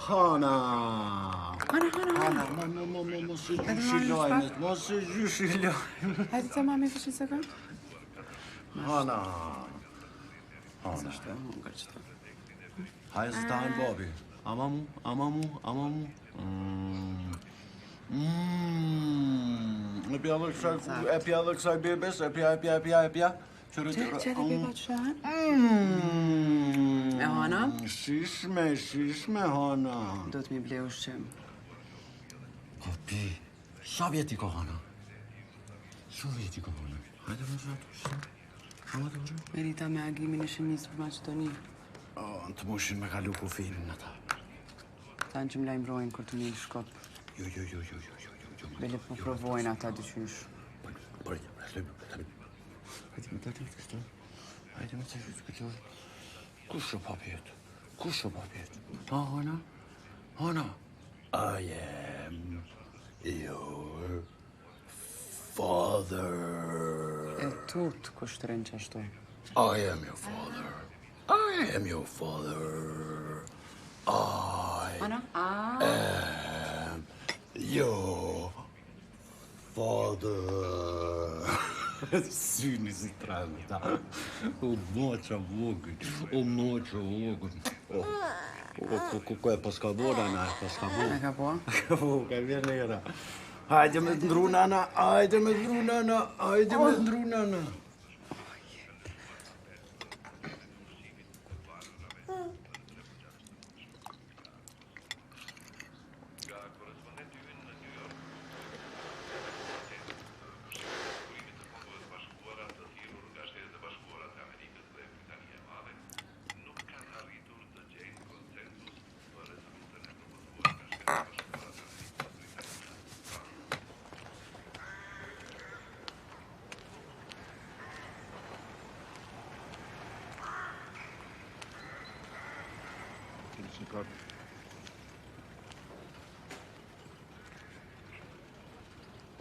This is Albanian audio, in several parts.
Hana. Mos e gjyshi lojmë. Hajde të mami fëshin sekund. Hana. Zashtë e hungër qëta. Hajde së tajnë babi. Amamu. E pja dhe kësaj bebes, e pja. Qëre beba që shanë? E Hana? Shishme, Hana. Do të mi ble ushqim. Kopi, sa vjeti ka Hana? Hajde më shatë ushqim. Merita me agimin e shëmisë për Maqedoni. Të mushin me kalu kufinin ata. Tanë që më lajmërojnë kur të një shkop. Jo. Bele po provojnë ata dyqysh. Hajde me të gjithë këtë. Kush o papjet? Ha, Hana? I am your father. E tut kushtërin që ashtu. I am your father. Ana? Am your father. Syni si trajnë ta. O moqa vogën. Ko e paska bo, Nana, paska bo. E ka po? Ka vjen e jera. Hajde me të ndru, Nana.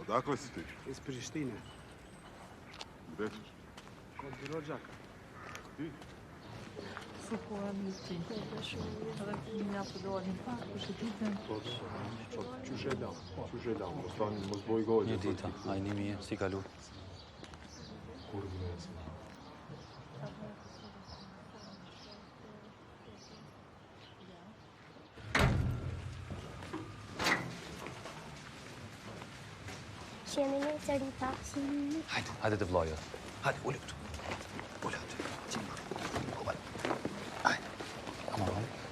Odakle si ti? Iz Prištine. Gde ćeš? Kod rođaka. Ti? Supora mislim, edhe minja përdorin pak, për shëtitën. Qysh e lam? Ostani, mos boj gojë. Një dita, ajni mije, si kalu. Kur vënesë. Qemi një të rita. Hajde të vlojo. Hajde, ullë këtu.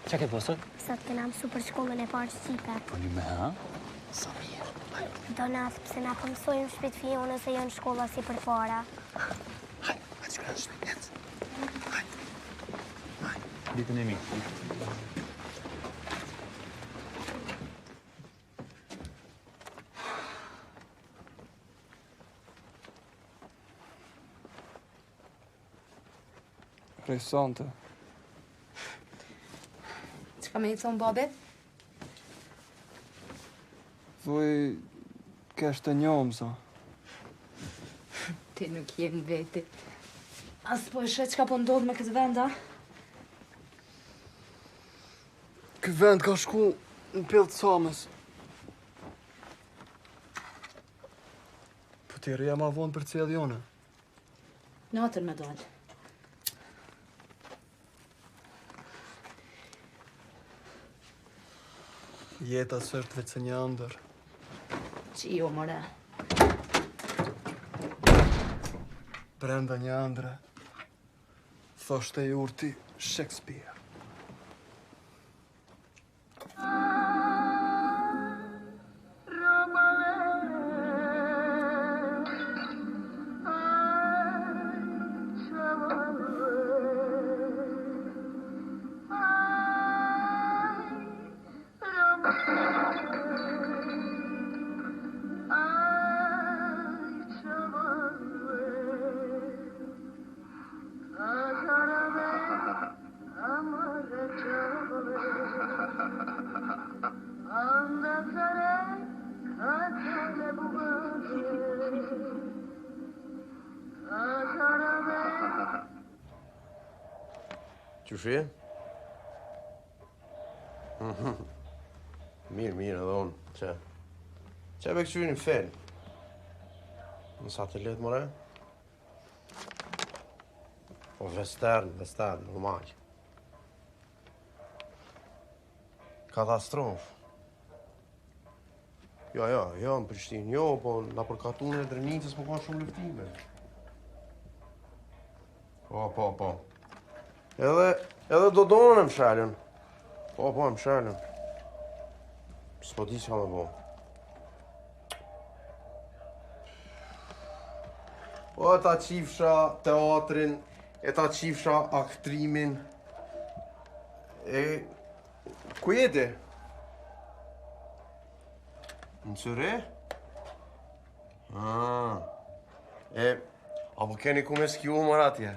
Qa ke posër? Sot këna mësu për shkollën e parë Shqipe. Po një me, ha? Sa mirë. Do natë pëse na pëmsojnë në shpit fjo nëse jo në shkolla si për para. Hajde që në shpit, Hajde. Ditën e mi. Resante. Që ka me i thonë babet? Thuj, kesh të njohëm, sa. Ti nuk jem veti. As po e shet që ka po ndodhë me këtë venda? Ky vend ka shku në pillë të samës. Po ti rria ma vonë për cilë jone. Natër me dalë. Jeta s'është vetë një ndër. Që jo, more. Brenda një andre, thoshte i urti Shakespeare. Qyshi? Mirë, edhe unë. Që be këqyri një fel? Në satelit, more? Po vestern, normal. Katastrofë. Jo, në Prishtinë, jo, po na përkatune e Drenicës po ka shumë luftime. Po. Edhe Dodonën e mshelën. Po, e mshelën. S'po di që ka me po. Po, e ta qifsha teatrin, e ta qifsha aktrimin. Ku jeti? Në Cyre? Apo keni ku me skju umër atje?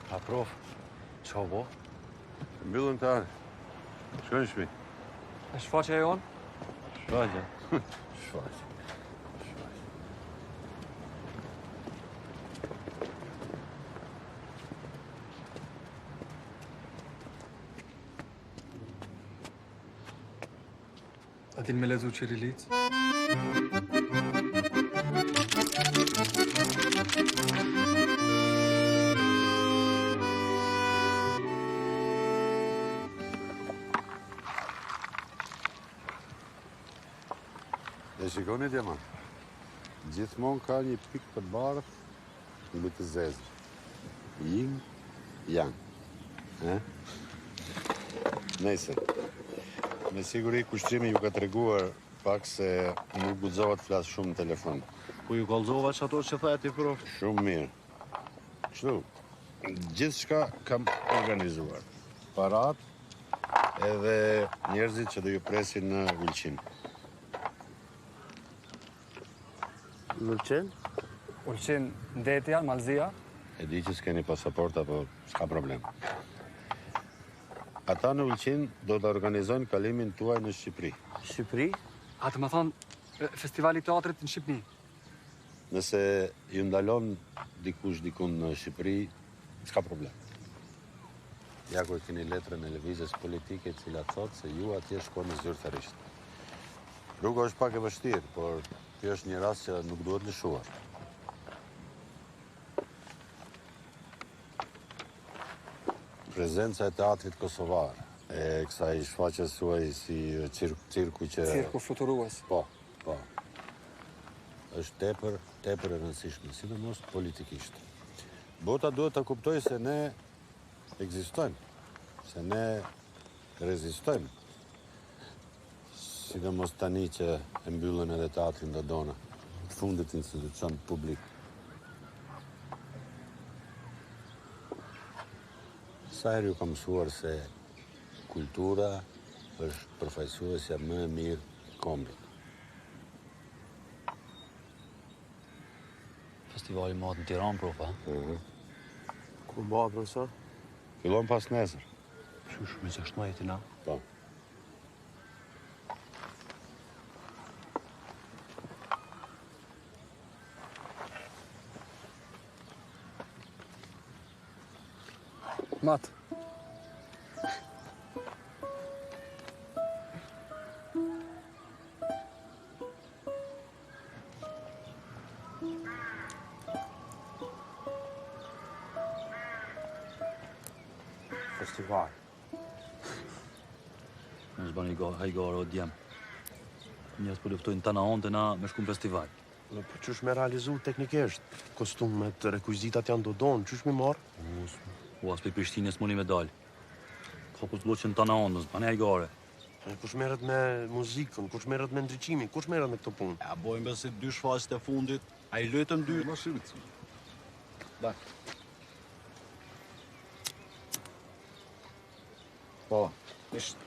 A prof, qa bo? Mbyllën të anë. Shkoj në shpi. E shfaqe e jonë? Shfaqe. Shfaqe. A din me lezu qirilicë? E shikoni Diamant, gjithmonë ka një pikë të bardhë mbi të zezë. Yin, yang. Nëse, me siguri kushtrimi ju ka treguar pak se nuk guxova të flas shumë në telefon. Ku ju kallzova çato që tha ti prof? Shumë mirë. Kështu, gjithçka kam organizuar. Parat edhe njerëzit që do ju presin në Ulqin. Ulqin? Ulqin, Ndetja, Malzia? E di që s'keni pasaporta, po s'ka problem. Ata në Ulqin do të organizojnë kalimin tuaj në Shqipëri. Shqipëri? A të më thonë festivali teatrit në Shqipëni? Nëse ju ndalon dikush dikun në Shqipëri, s'ka problem. Ja ku e keni letrën e lëvizjes politike cila thotë se ju atje shkoni zyrtarisht. Rruga është pak e vështirë, por kjo është një rast që nuk duhet lëshuar. Prezenca e teatrit kosovar, e kësaj shfaqjes suaj si cirku që... Cirku fluturues. Po. Është tepër e rëndësishme, sidomos politikisht. Bota duhet të kuptoj se ne ekzistojmë, se ne rezistojmë. Sidomos tani që e mbyllën edhe teatrin Dodona, fundit institucion publik. Sa herë ju kam mësuar se kultura është përfaqësuesja më e mirë e kombit. Festivali madh në Tiranë, prof, a? Ku bëhet, profesor? Fillon pas nesër. Qysh, me 16-na? Po. Matë. Festival. Në zbani hajgare o djem. Njerëz po luftojnë tana onte na me shku në festival. Po qysh me realizu teknikisht? Kostumet, rekvizitat janë Dodon, qysh me marrë? U as pe Prishtinës muni me dal. Ka po të loqen tana onte, në zbani hajgare. Kush merret me muzikën, kush merret me ndriqimin, kush merret me këto punë? Ja, bojmë si 2 shfaqjet e fundit, a I lëtëm 2. Mashinë. Po, ishtë...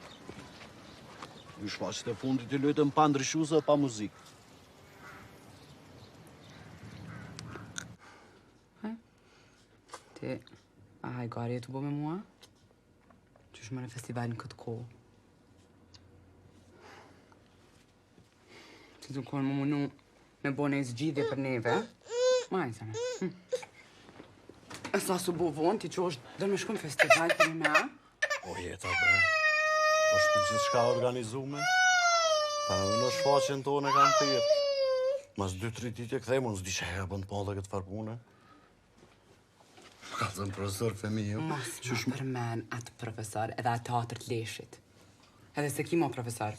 Ju shfaqet e fundit i lojtëm pa ndryshuese, pa muzikë. Ti, a hajgari e të bo me mua? Qysh më në festivalin këtë kohë? Ti të konë më munu me bo në zgjidhje për neve, majnë sa me. E sa su bo vonë, ti që është dhe me shku në festival për me, a? Po jeta, bre. Po shtë gjithë shka organizume. Pa në shfaqen tonë e kanë thirë. Mas 2-3 ditë e këthej, unë s'di që hera bënd po dhe këtë farë pune. Ka thënë profesor Femiu. Mos më përmen atë profesor edhe atë teatr të leshit. Edhe se ki mo profesor.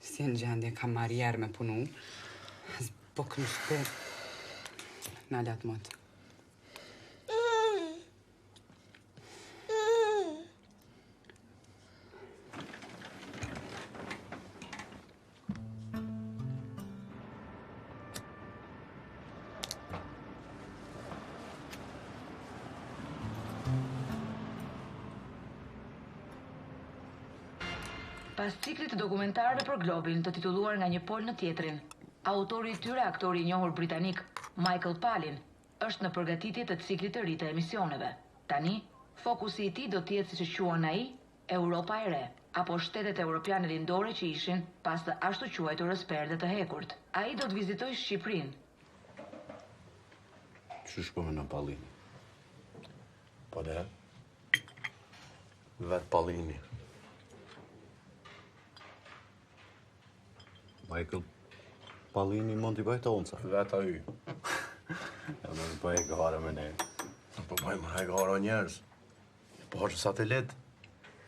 Si në gjendje kam marrjer me punu. Po këmë shpe... Në latë motë. Pas ciklit të dokumentarëve për Globin të titulluar nga një pol në tjetrin, autori i tyre, aktori i njohur britanik Michael Palin, është në përgatitje të ciklit të ri të emisioneve. Tani, fokusi i tij do të jetë siç e quan ai, Europa e re, apo shtetet europiane lindore që ishin pas të ashtu quajturës perde të hekurt. Ai do të vizitojë Shqipërinë. Qysh po me në Pallini? Po dhe? Vetë Pallini. Michael Pallini mund t'i bëj tonca. Vetë a ju. Ja më në bëj gare me ne. Po bëjmë hajgara njerës. Po haqë satelit.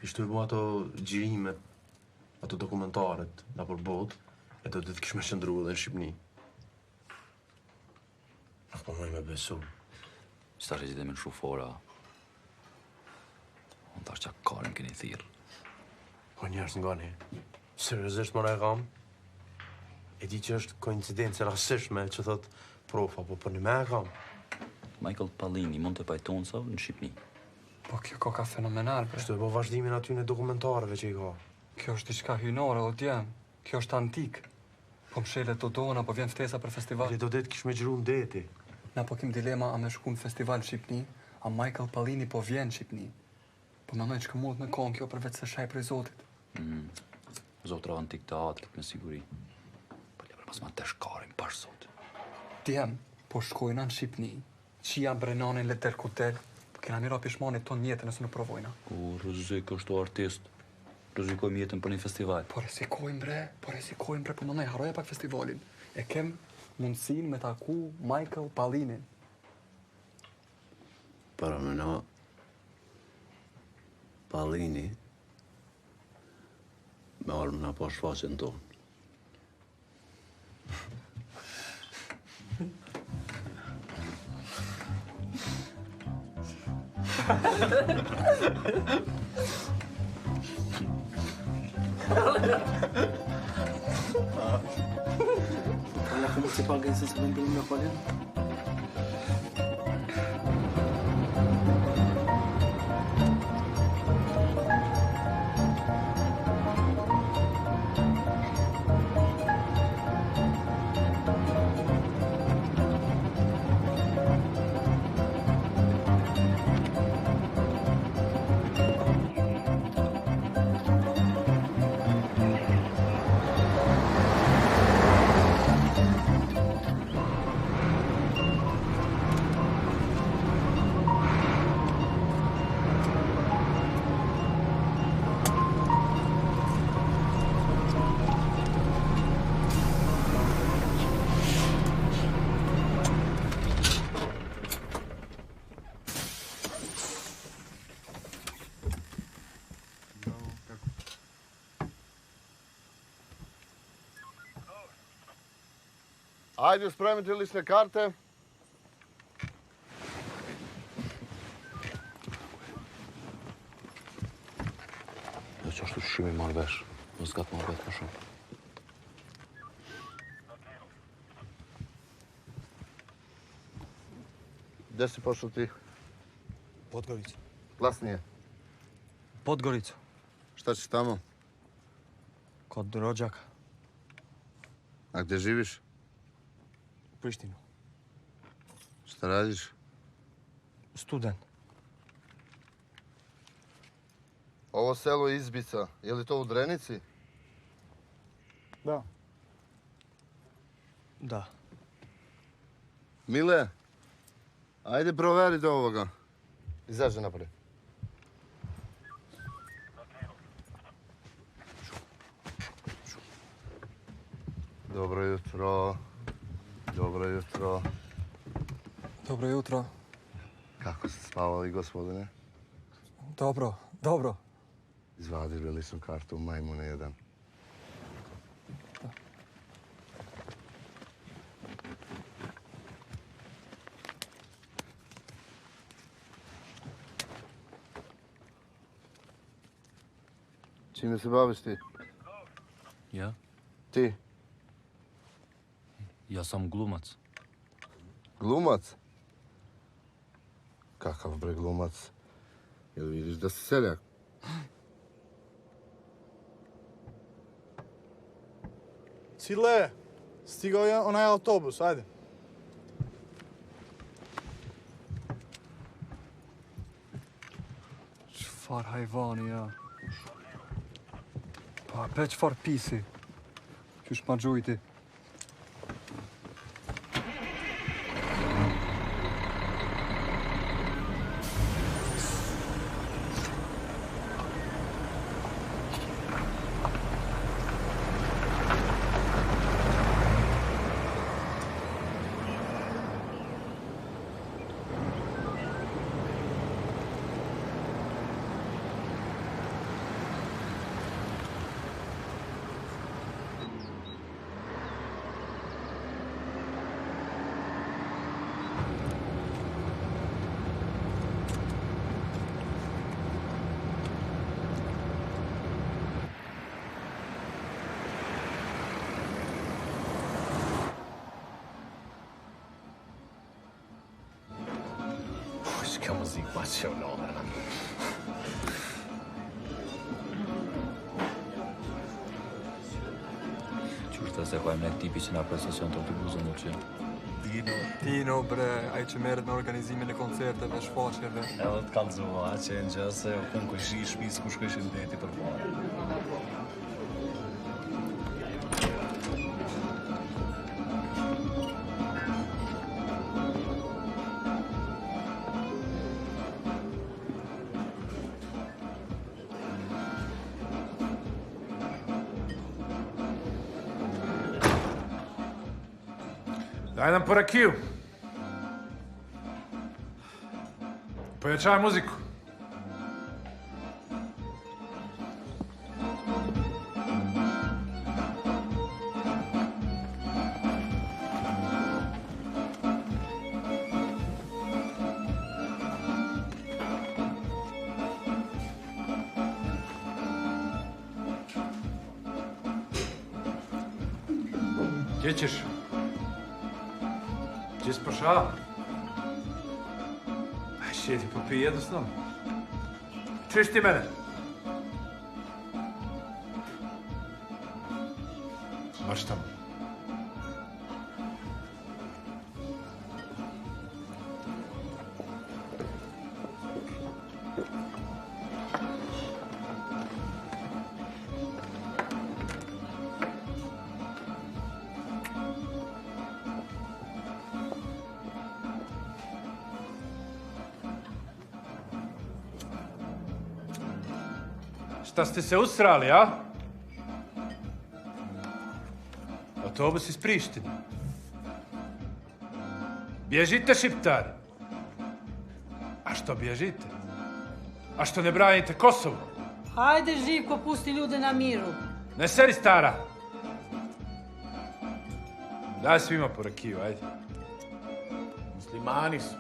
Ishtu i bu ato gjirimet, ato dokumentaret nga për bot, e do të kishme qëndru edhe në Shqipni. Po mëj me besu. Sta rezide me në shufora. Unë tash që karin keni thirë. Po njerës nga ne. Seriozisht më në e kam. E di që është koincidencë rasishme që thot profa, po për një me e kam. Michael Pallini mund të pajtonë sa në Shqipni. Po kjo ka fenomenal, bre. Kështu e po vazhdimin aty në dokumentareve që i ka. Kjo është diçka hynore, o djem. Kjo është antik. Po mshelet të dona, po vjen ftesa për festival. Ali do det kish me gjru në deti. Na po kim dilema a me shku në festival në Shqipni, a Michael Pallini po vjen në Shqipni. Po mendoj që mund me kon kjo përveç se shaj prej Zotit. Zotra antik teatrit me siguri. Po lepër pas ma të shkarin pash Zot. Djem, po shkojna në Shqipni, qia brenanin leter kutel, po kena mira pishmanit ton jetën nëse në provojna. Ku rrezik është o artist. Rrezikojmë jetën për një festival. Po rrezikojmë bre, po mendoj haroja pak festivalin. E kem mundësin me taku Michael Pallinin. Para me na... Pallini... Me armë nga po shfaqen tonë. Olha como se paga esse segundo no meu colher. Hajde, spremite li ste karte? Jo që është ushqimi marrë vesh. Në zgatë më vetë më shumë. Gde si pošao ti? Podgorica. Glasnije. Podgorica. Šta ćeš tamo? Kod rođaka. A gdje živiš? U Prištinu. Šta radiš? Student. Ovo selo Izbica, je li to u Drenici? Da. Da. Mile, ajde proveri do ovoga. Izađe napred. Dobro jutro. Dobro jutro. Dobro jutro. Kako ste spavali, gospodine? Dobro. Izvadili li su kartu Majmune 1? Čime se baviš ti? Ja? Ti? Ja sam glumac. Glumac? Kakav bre glumac? Jel vidiš da si seljak? Cile, stigao je onaj autobus, ajde. Çfarë hajvani, ja. Pa, pe çfarë pisi. Qysh ma gjujti. Ska musikpassionata. Qysh se kojmë ne tipi që na procesion të autobusën në që. Tino, bre, ai që merret me organizimin e koncerteve, shfaqjeve. Edhe të kallëzova që në gjë se u kënë këshi i shpis ku shkëshin deti për parë. Daj nam po rakiju. Pojačaj muziku. Gdje ćeš? Gdje spašava? Aj, sjedi, popij jednostavno. Čuješ ti mene? Marš tamo. Šta ste se usrali, a? Autobus iz Prištine. Bježite, šiptari. A što bježite? A što ne branite Kosovo? Hajde, Živko, pusti ljude na miru. Ne seri, stara. Daj svima po rakiju, ajde. Muslimani su.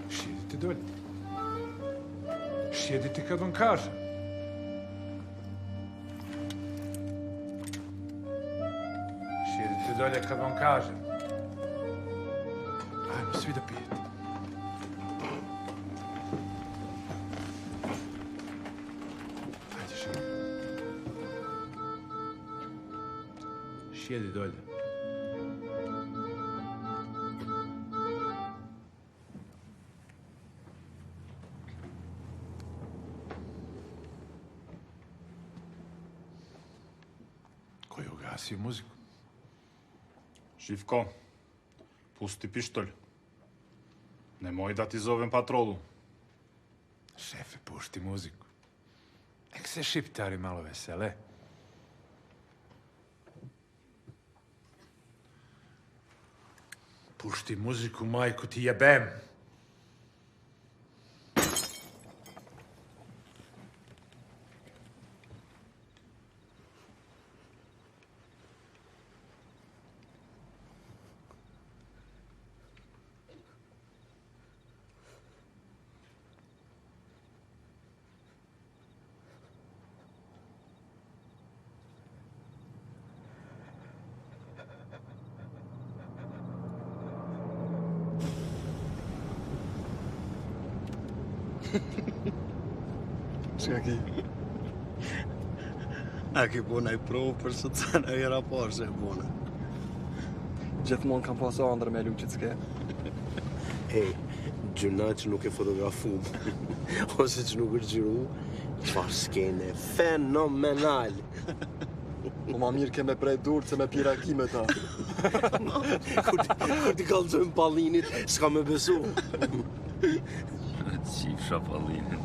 Sjedite dolje. Sjedite kad vam kažem. të dole këtë bankazhe. Ajmo, svi da pijete. Ajde, širi. Sjedi dolje. Ko je ugasio muziku? Živko, pusti pištolj. Nemoj da ti zovem patrolu. Šefe, pušti muziku. Nek se šiptari malo vesele. Pušti muziku, majku ti jebem. Çka ki? A ke bona i provë për së të në era parë se e bona. Gjithmonë kam pasur ëndër me luqit s'ke. Ej, gjëna që nuk e fotografum, ose që nuk është gjiru, çfarë skene fenomenal. Po ma mirë ke me prej durë se me pira ki me ta. Kur ti kallëzojmë Pallinit, s'ka me besu. Qifsha Pallinin.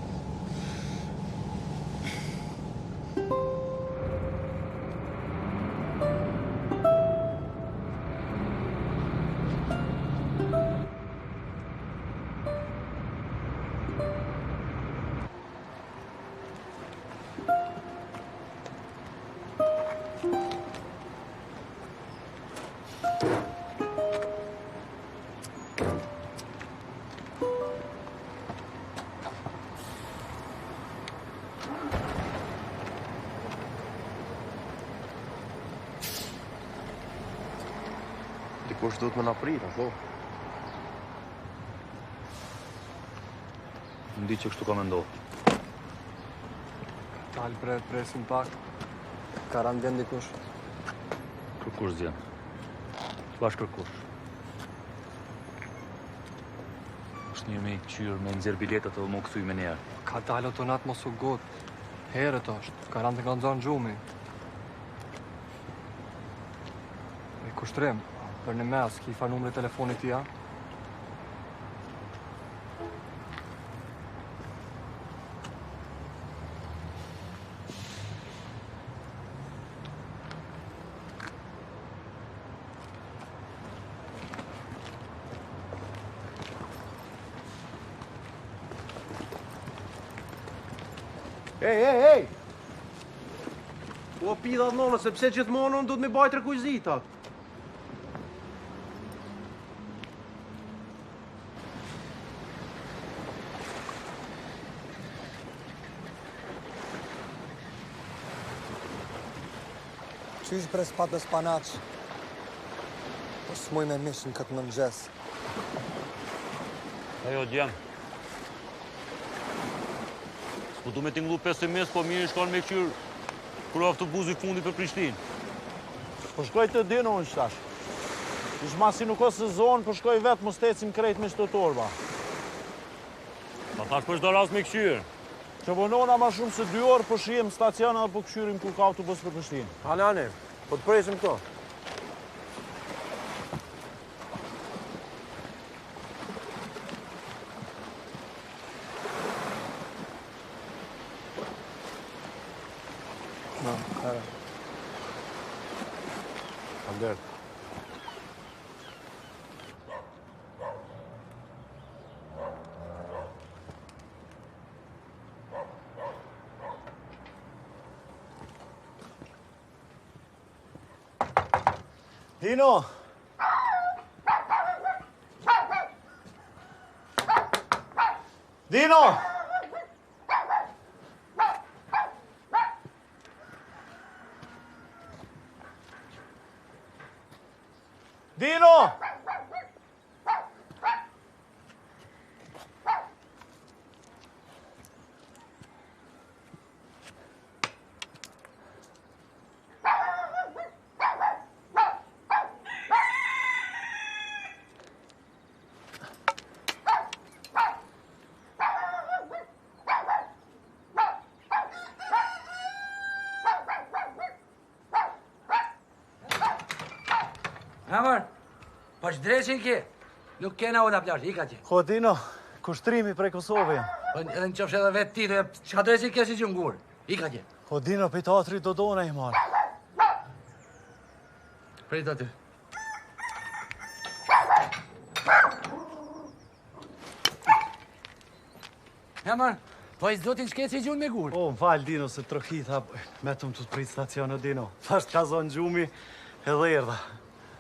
Dikush duhet me na prit, apo? Ndi që kështu ka me ndohë. Talë presin pak. Ka ranë vjen dikush. Kërkush zjen. Bash kërkush. është një me i këqyrë, me nëzirë biletat dhe më këthuj me njerë. Ka dalë autonat mos u gotë. Herët është. Ka ranë të nga nëzonë gjumi. E kushtrim. Për në mes, ki fa numri telefonit tia. Ej! Po pidhat nona, sepse gjithmonë unë du të mi bajt rekwizitat. Qysh pres patë spanaq? Po s'muj me mishën këtë mëngjes. Ajo, djem. S'po du me t'inglu 5 mes, po mirë shkon me qyrë kur autobusi fundi për Prishtinë. Po shkoj të dinu unë qëtash. Ish masi nuk o sezon, po shkoj vetë mos tecim krejt me shto torba. Pa thash për shdo ras me këshyrë. Që vonona ma shumë se 2 orë, po shijem staciona dhe po këshyrim ku ka autobus për Prishtinë. Halane, po të presim këto. No, kare. Ander. Dino! Dino! Dino! Amër, po që dreqin ki, nuk kena u da plash, ika që. Ko, Dino, kushtrimi prej Kosovë jam. Po edhe në qofshe dhe vetë ti, dhe qka dreqin kesi që ngurë, ika që. Ko, Dino, për teatri Dodona i marë. Prit aty. Amër, po i zotin shkeci gjun me gurë. O, më falë, Dino, se trokita, metëm të prit stacionë, Dino. Thasht ka zonë gjumi edhe erdha.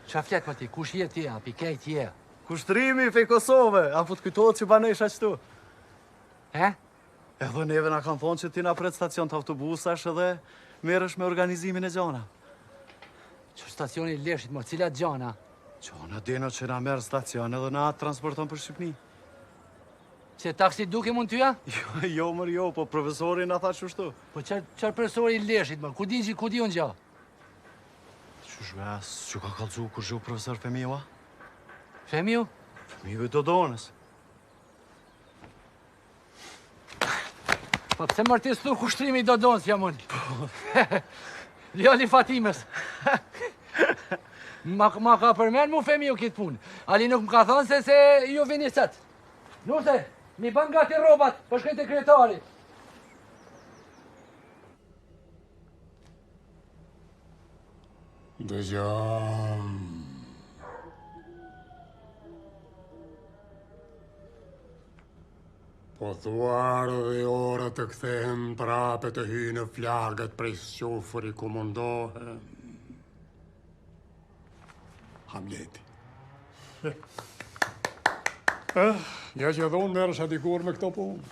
Qa flet për ti, kush je ti, api kejt je? Kushtrimi pej Kosovë, apo të kujtohet që banesh ashtu. He? Edhe neve na kanë thonë që ti na pret stacion të autobusash edhe merresh me organizimin e gjana. Që stacioni i Leshit, mor, cilat gjana? Gjana, Dino, që na merë stacion edhe na transporton për Shqipni. Se taksi duke mund t'yja? Jo, mër, jo, po profesori na tha qështu. Po qar profesori i Leshit, mor, ku di unë gja? Qëshves, që ka kalëzu kur zhu profesor Femiua? Femiu? Femiu i Dodonës. Po pse mërë ti s'tu kushtrimi i Dodonës, jam unë? Ljali Fatimes. Ma ka përmen mu Femiu kitë punë. Ali nuk më ka thonë se ju vini sëtë. Nuse, mi bën gati robat, po shkojnë te kryetari. Dëgjom. Po thuar dhe ora të kthehem prape të hy në flagët prej sjofëri ku mundohem. Hamleti. Ja që dhonë merësh adikur me këto punë.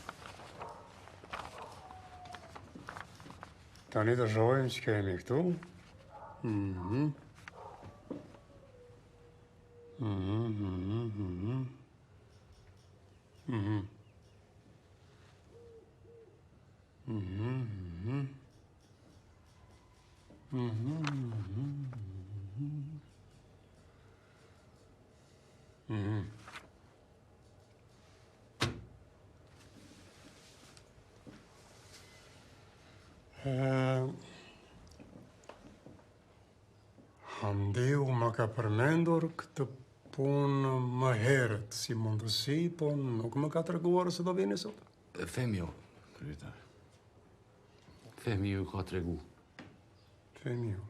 Tani të shojmë që kemi këtu. Hamdiu më ka përmendur këtë punë më herët si mundësi, po nuk më ka treguar se do vini sot. Femiu, kryetar. Femiu ka tregu. Femiu.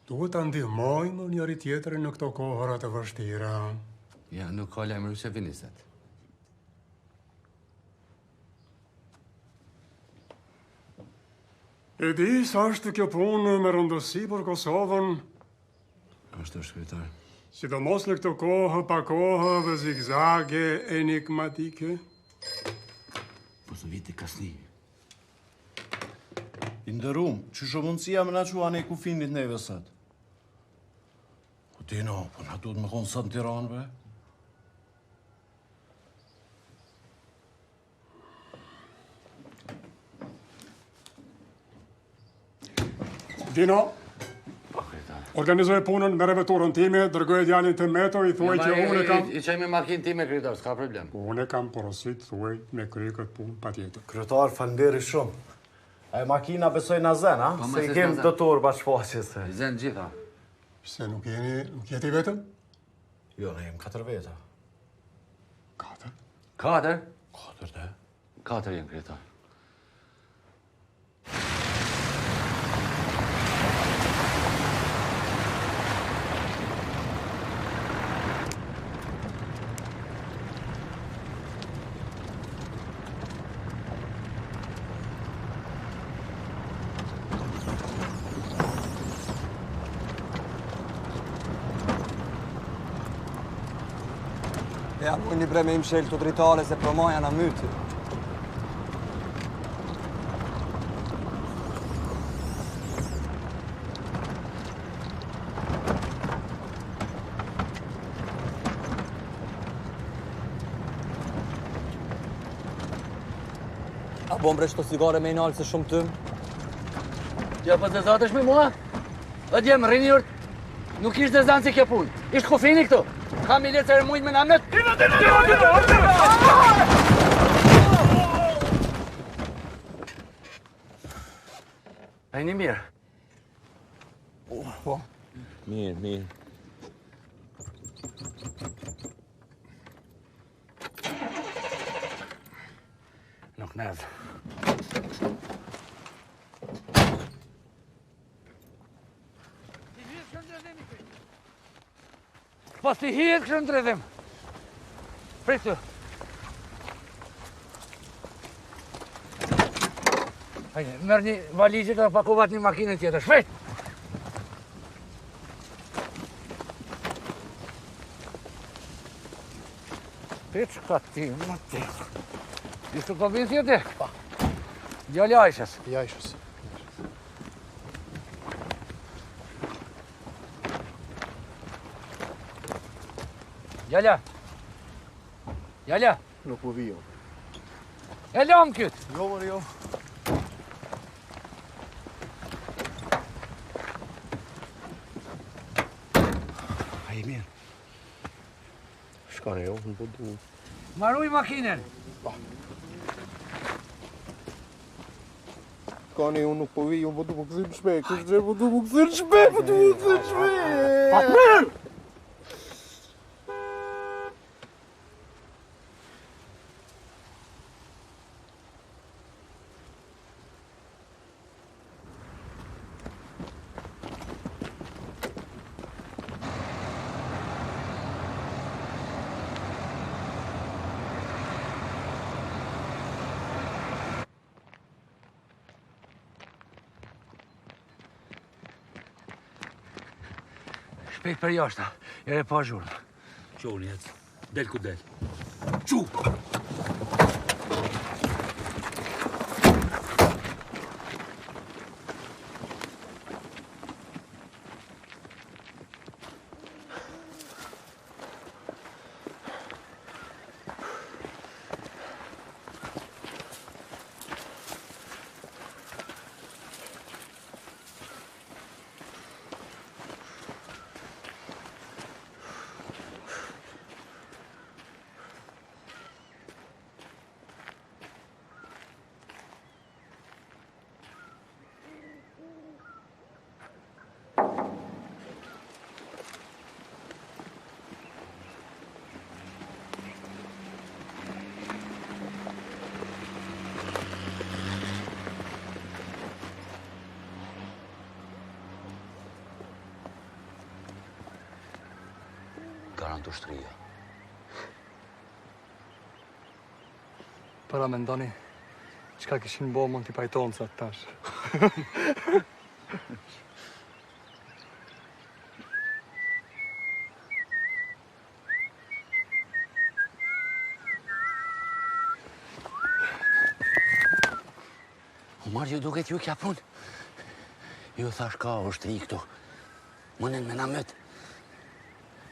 Duhet ta ndihmojmë njëri tjetrin në këto kohëra të vështira. Ja, nuk ka lajmëru se vini sot. E di sa është kjo punë me rëndësi për Kosovën, Është kryetar. sidomos në këtë kohë pa kohë dhe zigzage enigmatike. Po së viti kasni. I ndërum, që shë mundësia me na qua ne kufinit neve sët. Po Dino, po na duhet me konë sët në Tiranë, be? Dino, organizoj punën me reveturën time, dërgoj djalin të Meto, i thuaj që unë kam... I qaj me makin time, kryetar, s'ka problem. Unë kam porosit, thuaj, me kry këtë punë pa tjetër. Kryetar, falënderi shumë. E makina besoj na zen, ha? Se i kem dëtor bashkëfaqjes. Zen gjitha. Se nuk jeti vetëm? Jo, ne jem 4 veta. 4? 4? 4, dhe. 4 jenë, kryetar. Ja, unë një bre me im shelë të dritare se promoja në myti. Bom bre qëto cigare me i nalë se shumë tym. Ja po të zatesh me mua? O djemë, rinjurt, nuk ishtë dhe zanë si kjo punë. Ishtë kufini këtu. Kam i letë ceremoninë me namnet. A një mirë? Po. Mirë, mirë. Nuk nevë. Pas të hirë kështë në dredhim. Prit të. Hajde, mërë një valizit dhe pakovat një makinën tjetër. Shpejt! Prit që ka ti, më ti. Ishtë të këllbin si e ti? Pa. Djali Ajshës. Jajshës. Jalla. Jalla. Nuk po vi jo. E lam këtë. Jo, mërë jo. A i mirë. Shkane jo, nuk po du. Maruj makinën. Shkane jo, nuk po vi jo, po du më këzirë shpej. Kështë gjë, po du më këzirë shpej, po du më këzirë shpej. Patmer! Shpejt për jashta, ere pa zhurë. Qo, njec. Del ku del. Qu! Garantu shtria. Para me ndoni, qka kishin bo mund t'i pajtonë sa tash. Umar, ju duket ju kja punë. Ju thash ka është i këtu. Mënen me namet.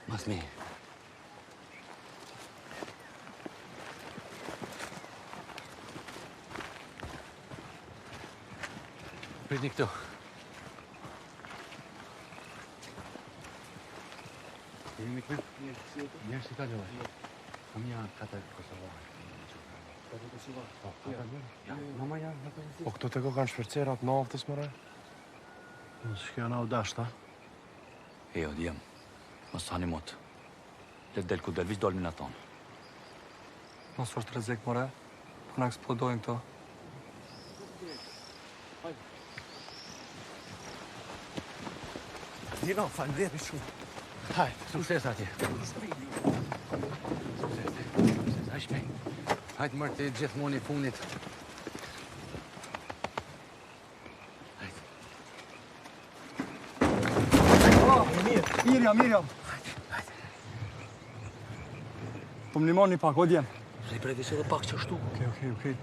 Mas mi. Pritni këtu. Jemi këtu? Njërë si kaloj. Kam ja kata Kosovarë. Mama ja, Po këto të ko kanë shpercerat naftës, mëre? Mos shkja në avdashta. E, o djem. Mos hani mot. Let del ku del, vish dolmi në thonë. Mos është rrezik, more. Po na eksplodojnë këto. Dino, falënderi shumë. Hajde, sukses atje. Sukses, hajde shpejt. Hajde mërë të gjithmonë i funit. Mirjam. Po më nimoni pak, o djem. Ripreti se dhe pak që shtu. Okej.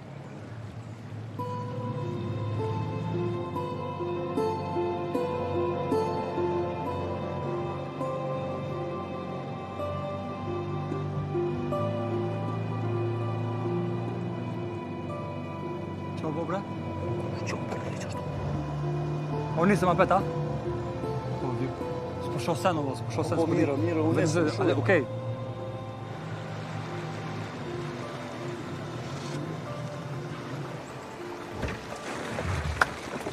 po bre? Qo, për në që ashtu. O nisëm apet, a? Po, dy. S'po shoh sen, o, s'po shoh sen. Po, mirë, unë e s'po shoh. Okej.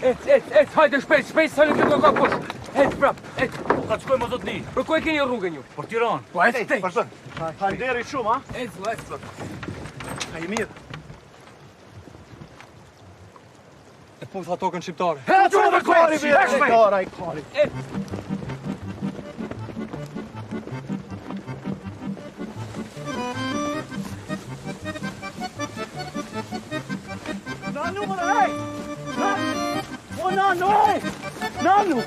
Ec, hajde shpejt, sa në këtë nga kush. Ec, prap, ec. Po ka të shkojmë o zotni. Për ku e keni rrugën ju? Për Tiranë. Po, ec, tej. Hajnderi shumë, a? Ec, ec. A i mirë. E punë tha tokën shqiptare. He, që në kari, Kari, kari. Nanu, më rej! O, nanu, ej! Nanu!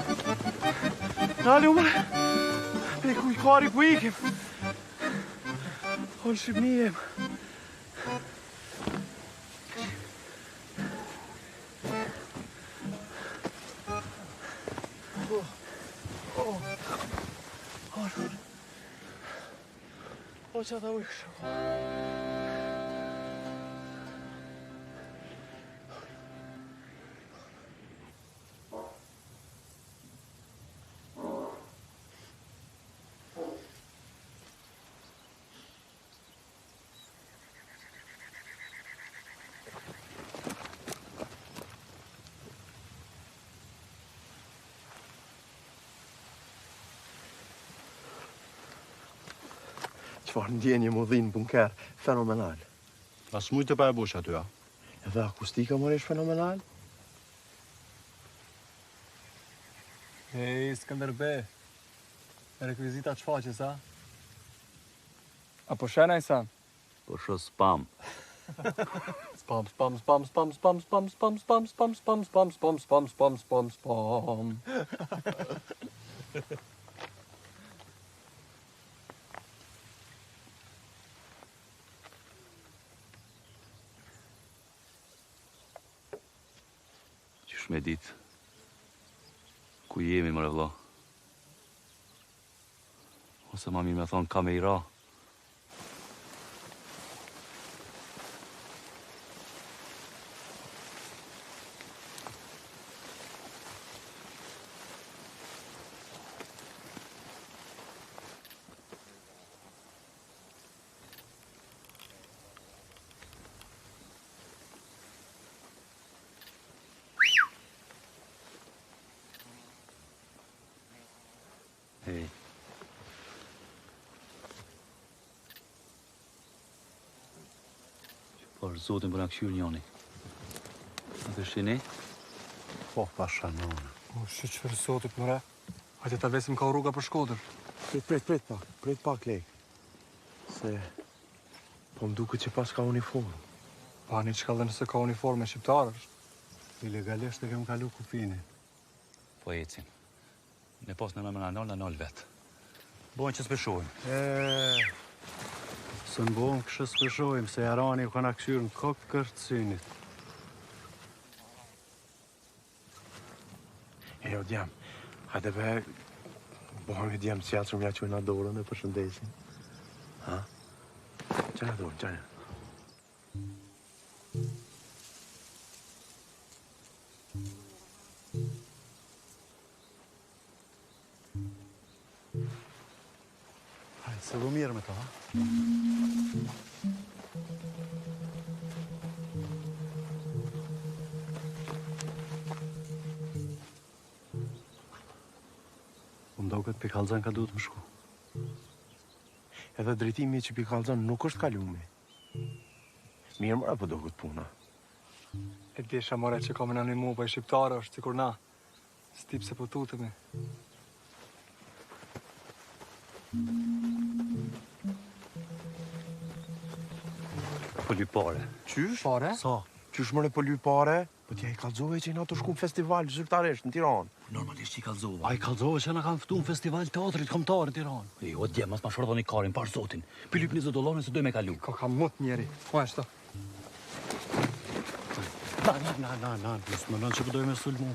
Nanu, më... Pe kuj kari ku ikim. O, në Shqipni jem. O, që ta ujkë. Qëfar ndjenje më dhinë bunker, fenomenal. As mujtë pa e bush aty, a? Edhe akustika më resh fenomenal? Hej, Skënderbe. Rekvizita çfaqes, a? Apo shenaj sa? Po shë spam. Spam, spam, spam, spam, spam, spam, spam, spam, spam, spam, spam, spam, spam, spam, spam, spam. Qysh me ditë. Ku jemi, mëre vlla? Ose ma mirë me thonë ka me i ra. Hej. Por zotin për në këshyrë njoni. Në të shini? Po, pasha nënë. O, shë qëfër sotit, mëre. Hajde ta vesim ka rruga për Shkodër. Prit pak, lej. Se... Po më duke që pas ka uniform. Pa, një qka dhe nëse ka uniforme shqiptarësh. Ilegalisht e kem kalu kufinin. Po ecim. Ne pas në në nol vetë. Bojnë që s'peshojmë. Së në bojmë kështë s'peshojmë, se jarani u kanë këshyrë në kokë kërcynit. Jo, djem. Hajde be... Bojmë djem që jatë shumë ja që na dorën e përshëndesin. Ha? Qëna dorën, qëna? Hajde, se vë mirë me ta, ha? Më do këtë Pikallxan ka duhet më shku. Edhe drejtimi që Pikallxan nuk është kalume. Mirë mëra po do këtë puna. E desha more që kam në një mu për shqiptarë është sikur na. Stip se po tutemi. Po ly pare. Qysh? Pare? Sa? Qysh mëre po lyj pare? Po t'ja i kallzove që i na të shku në festival zyrtaresht në Tiranë. Normalisht që i kallzova. A i kallzove që na kanë fëtu në festival teatrit kombëtar në Tiranë. Jo, djem, mas ma shërdhoni karin, par zotin. Pylyp $20 se doj me kalu. Ka mut njeri. Po ashtu. Na, nësë më nënë që përdoj me sulmu.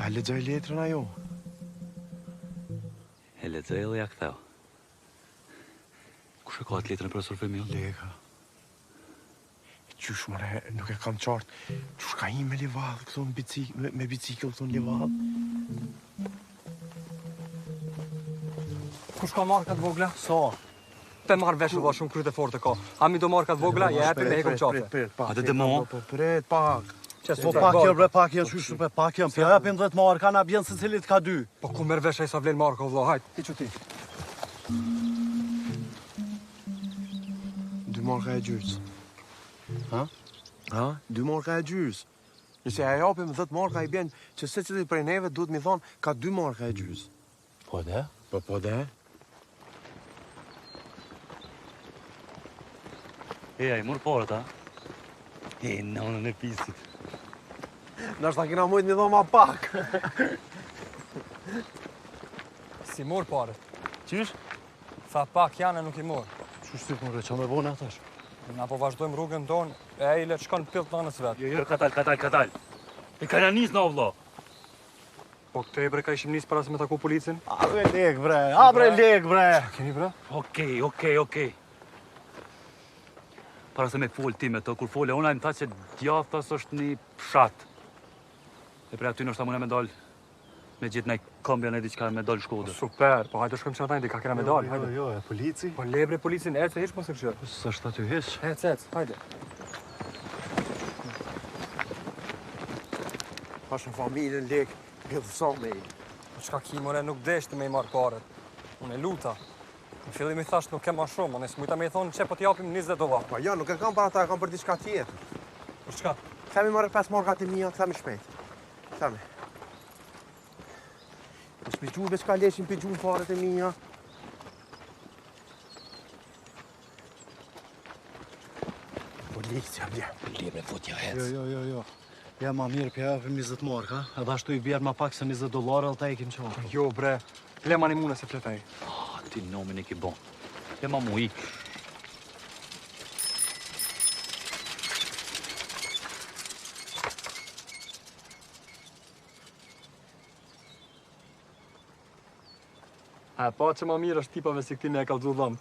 A lexoj letrën ajo? E lexoj edhe ja ktheu. Kush e ka atë letrën për surfim jo? Leka. Qysh mëre, nuk e kam qartë. Qysh ka i me livadë këto me bicikl këto në livadë? Kush ka markat vogla? Sa? Pe marrë veshë va shumë kryte forte ka. A mi do markat vogla, jepim me hekum qafe. Pak. A dhe mo? Pret, pak. Po pak jo bre, pak jo, qysh pe pak jo. Pja japim 10 marka, na bjen se cilit ka 2. Po ku merr vesh ai sa vlen marka vëlla, hajt, ti çu ti. 2 marka e gjys. Ha? 2 marka e gjys. Nëse a japim 10 marka i bjen që secili prej neve duhet mi thonë ka 2 marka e gjys. Po dhe? Po dhe? E, i mur porët, a? E, nënën e pisit. Nashta kina mujt mi thonë ma pak. Si mor parët. Qysh? Tha pak janë e nuk i mor. Qysh ti mor, që me bone atash? Na po vazhdojmë rrugën tonë, e ai le të shkon pill të nënës vet. Jo, katal. E ka nis në vëlla. Po këtë e bre ka ishim nis para se me taku policin? A bre lek bre. Keni bre? Okej. Para se me fol ti me të, kur fole, ona më tha që djathtas është një fshat. E pre aty nështë ta mune me dal, me gjithë nej këmbja në diqka me dal Shkodër. Super, po hajde shkojmë që atajnë, ka kena me dal, hajde. Jo, e polici? Po lebre policin, ecë hiç mos e këshër. Së është aty hiç? Ecë, hajde. Pash në familjen lek, gjithë sa me i. Po qka ki, more, nuk deshte me i marrë paret. Unë e luta. Në fillim i thasht nuk ke ma shumë, nësë mujta me i thonë që po t'japim 20 dolar. Po jo, nuk e kam para ta, e kam për diçka tjetër. Për çka? Themi marrë 5 markat e mija, themi shpejt. Themi. Mos pi gjuhë, veç ka leshin pi gjuhë faret e mija. Policia, bje. Libre, fotja hec. Jo. Ja ma mirë pja japim 20 marka, edhe ashtu i bjerë ma pak se 20 dolar, edhe ta i kim qafë. Jo, bre. Lema një mune se fletaj. Ti nomin e ki bon. E ma mu ik. A pa që ma mirë është tipave si këti me e kalëzu dhëmë.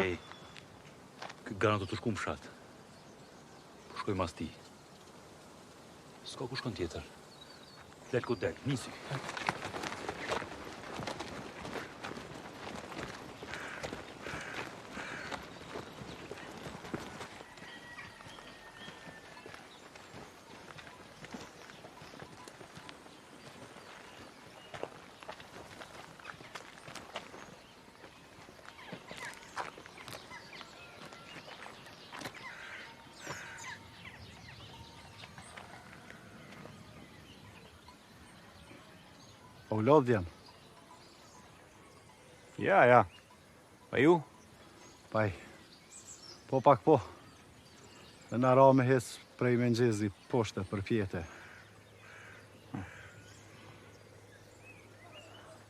Ej, këtë garantë të shku më shatë. Po shkoj mas ti. S'ka ku shkon tjetër. Del ku del, nisi. Po lodhjen. Ja. Pa ju? Paj. Po pak po. Dhe në ra me hes prej mengjezi poshte për pjete.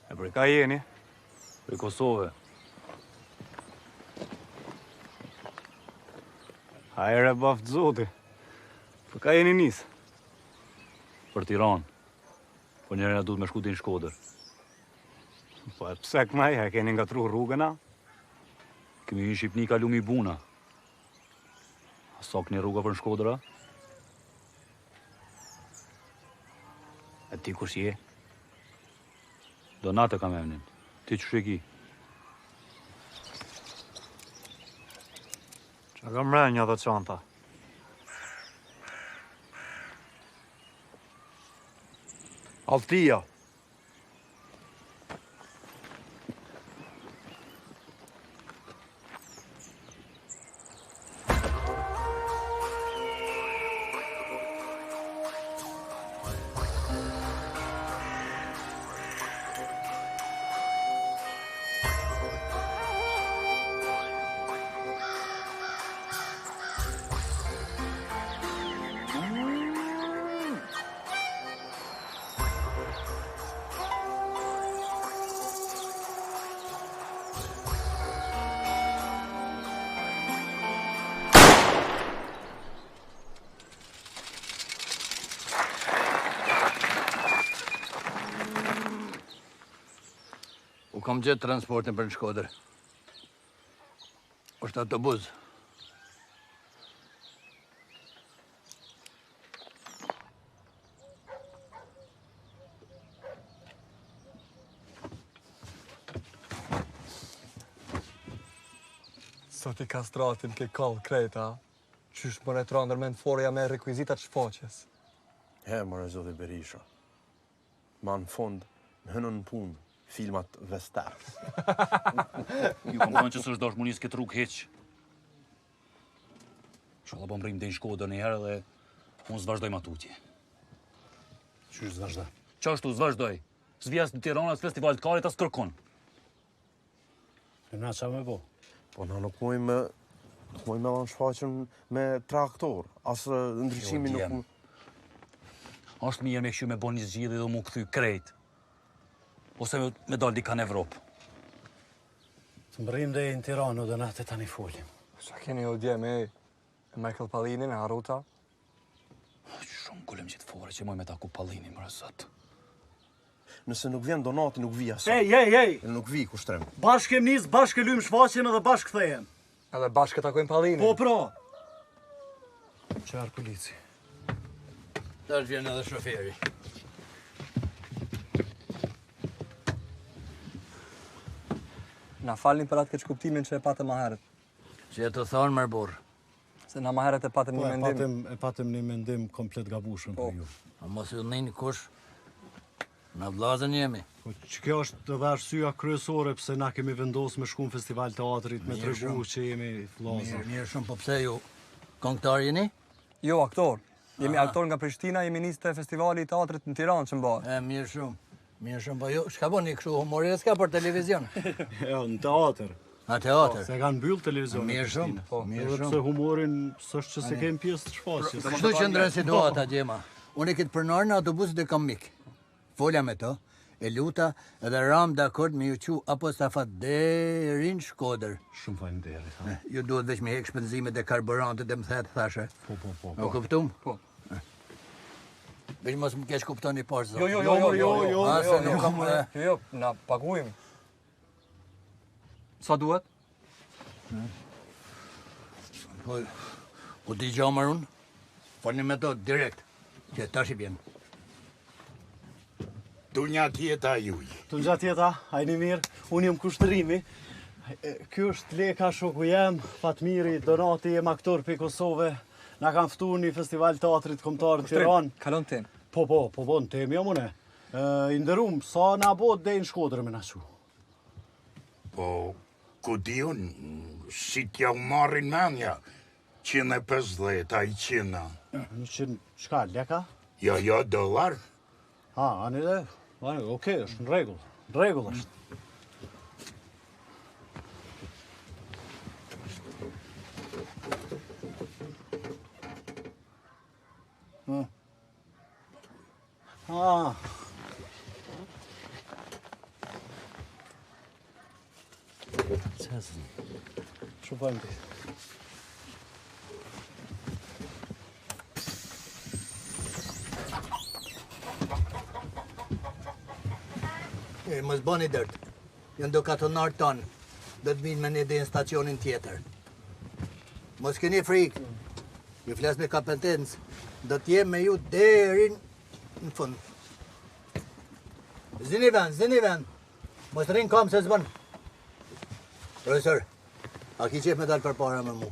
E për ka jeni? Për Kosove. Hajre baft zoti. Për ka jeni nisë? Për Tiranë. Po njerëna duhet me shku ti në Shkodër. Po e pse këmaj, e keni nga tru rrugëna? Kemi në Shqipni ka lumi buna. A sok një rruga për në Shkodëra? E ti kush je? Donate kam emnin. Ti që sheki? Qa kam mrenja dhe qanta? Altia. Kam gjetë transportin për në Shkodër. është autobus. Sot I kastratin ke kall kreta, qysh më retro ndërmend forja me rekvizitat shfaqjes. Mërë zoti Berisha. Ma në fund, në hënën në punë, filmat vestar. Ju kam thënë që s'është dashmurisë këtë rrugë heq. Sholla po mrim deri në Shkodër një herë dhe unë s'vazhdoj matutje. Qysh s'vazhdoj? Qashtu s'vazhdoj. S'vijas në Tiranë as festival të karit as kërkon. E na qa me bo? Po na nuk mujmë me lanë shfaqen me traktor, asë ndryshimi nuk... Është mirë me kështu me bo një zgjidhje dhe mu kthy krejt. Ose me dal dika në Evropë. Të mbrim dhe në Tiranë dhe natë tani folim. Sa keni o dje me Michael Pallinin e Haruta? Shumë kulem gjithë fore që moj me taku Pallinin, mërë zot. Nëse nuk vjen Donati, nuk vija sa. Ej! Nuk vi kushtrim. Bashkë kem nis, bashkë lym shfaqjen edhe bashkë kthehem. Edhe bashkë takojmë Pallinin. Po pra. Qarë polici. Tash vjen edhe shoferi. Na falni për atë keqkuptimin që e patëm më herët. Që e të thonë mërbur. Se na më herët e patëm një mendim. E patëm një mendim komplet gabushëm për ju. A mos ju nëjnë kush, na vllazën jemi. Po që kjo është edhe arsyeja kryesore pse na kemi vendosur me shku në festival teatrit, me tregu që jemi vllazë. Mirë shumë, po pse ju këngëtar jeni? Jo, aktor. Jemi aktor nga Prishtina, jemi nisë të festivali I teatrit në Tiranë që mba. Mirë shumë, po ju, shka boni kështu humoreska për televizion? Jo, në teatr. A teatr? Se kanë mbyll televizion. Mirë shumë, mirë shumë. Pse humorin s'është që se kemi pjesë të shfaqjes. Kështu që ndrën situata, Gjema. Unë e këtë përnar në autobusit e kam mik. Folja me to, e luta edhe ram dakord me ju qu apostafat deri në Shkodër. Shumë faleminderit. Ju duhet veç me hek shpenzimet e karburantit e më thet, thashe. Po. O kuptum? Po. Veç mos më kesh kuptoni pas zot. Jo, na paguim. Sa duhet? Po t'i gjamër unë, falni me to direkt, që tash I vjen. Tunja tjeta juj. Tunja tjeta, hajni mirë, unë jam kushtërimi. Ky është Leka shoku jem, Fatmiri, Donati, jem aktor për Kosove. Na kanë ftu një festival teatrit kombëtar në Tiranë. Kalon tem. Po, në tem jam une. I ndërum, sa na bot dhe në Shkodër me na qu. Po, ku di unë, si t'ja u marrin menja, 150, a I 100. 100, qka, leka? Jo, dollar. Ani dhe, okej, është në regull është. Qesën. Shumë faleminderit. Mos bani dërt. Jënë do katonar tonë. Do të vinë me një dhe në stacionin tjetër. Mos keni frikë. Ju flas me kompetencë. Do t'jem me ju deri në fund. Zini vend. Mos rinë kam se zbën. Profesor, a ki qef me dalë për para me mu?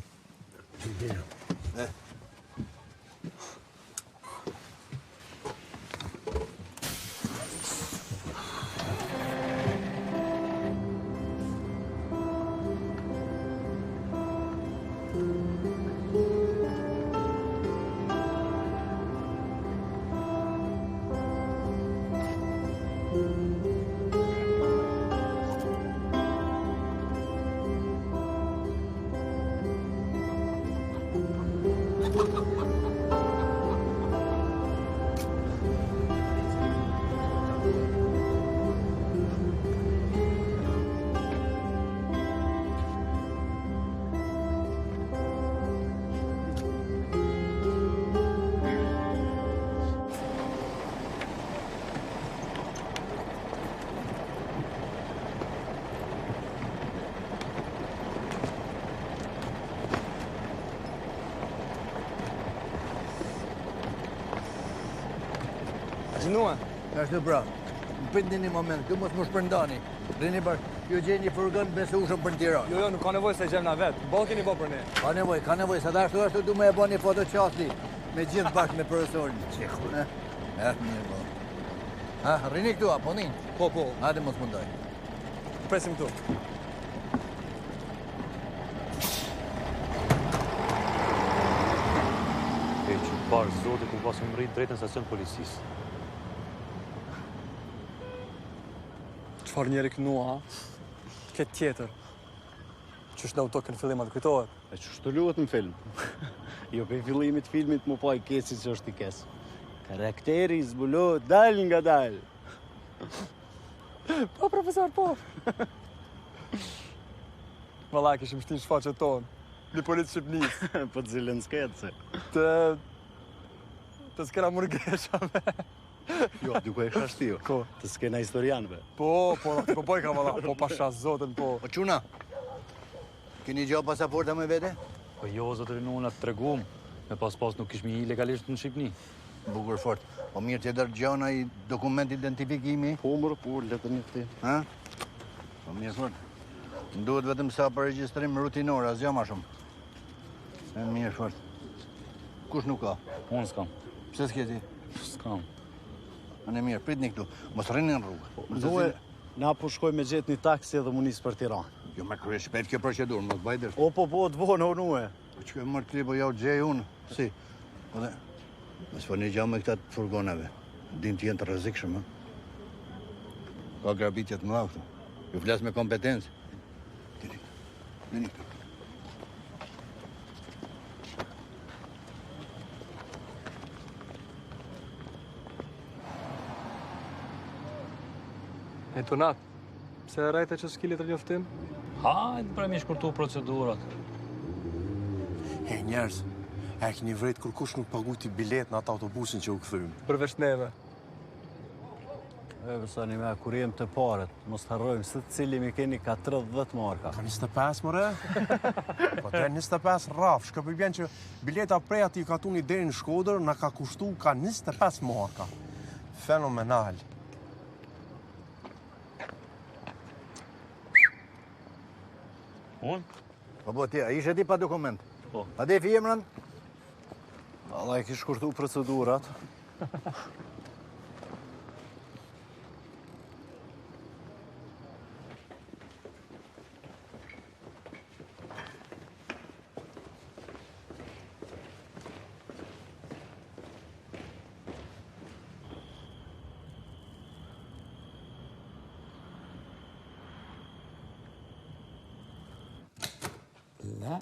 Zënua. Ashtu pra. Më prindni një moment, këtu mos më shpërndani. Rini bashkë, ju gjeni një furgon besë ushëm për në Tiranë. Jo, nuk ka nevojë se gjem na vetë. Ballë keni bërë për ne. Ka nevojë, sa ashtu du me e bo një foto qasli me gjithë bashkë me profesorin. Mirë bo. Rini këtu, apo një? Po. Hajde mos mundoj. Presim këtu. Që parë zote ku pas më rritë drejt në stacion policisë. Qëfar njeri kënua, ha? Këtë tjetër. Qështë në auto kënë fillimat kujtohet? E që shtu luhet në film. Jo për fillimit filmit më pa i kesi që është i kesë. Karakteri zbulohet dal nga dal. Po, profesor, po. Valla, kishim shtin shfaqet tonë. Një politë Shqipnisë. Po të zilën s'ketë se. Të s'kena mërgesha me. Jo, duko e shashtio. Ko? Të s'kena historianve. Po bojka valla. Po pasha zotën, po. Po quna, keni gjo pasaporta me vete? Po jo, zotërin unë atë tregum. Me pas nuk kishmi ilegalisht në Shqipni. Bukur fort. Po mirë që dërgjona i dokument identifikimi? Po letën një këti. Ha? Po mirë fort. Duhet vetëm sa për regjistrim rutinor, asgjë ma shumë. E mirë fort. Kush nuk ka? Unë s'kam. Pse s'ke ti? S'kam. Në mirë, pritni këtu. Mos rrini në rrugë. Duhe, na po shkoj me gjetë një taksi dhe mu nisë për Tiranë. Jo me krye shpejt kjo procedurë, mos bajder. Po, të vonë, nue. Po që e mërë klipo ja u gjej unë. Si? Po dhe, mos po një gjao me këta të furgonave. Din të jenë të rrezikshëm, ha? Ka grabitjet më këtu. Ju flas me kompetencë. Dini këtu. E Tunat, pse e rajte që s'ki letër njoftim? Hajde, pra mi shkurtu procedurat. E njerëz, e keni vrejt kur kush nuk paguti bilet në atë autobusin që u këthym. Përveç neve. E vësani me, kur jem të paret, mos të harrojmë se të cili mi keni ka 30 marka. Ka 25, mëre? Po te 25 raf, shka përbjen që bileta prej ati ka tuni deri në Shkodër, na ka kushtu ka 25 marka. Fenomenal. Unë? Po ti, a ishe ti pa dokument? Po. A de fi emran? Allah e kish shkurtu procedurat. La,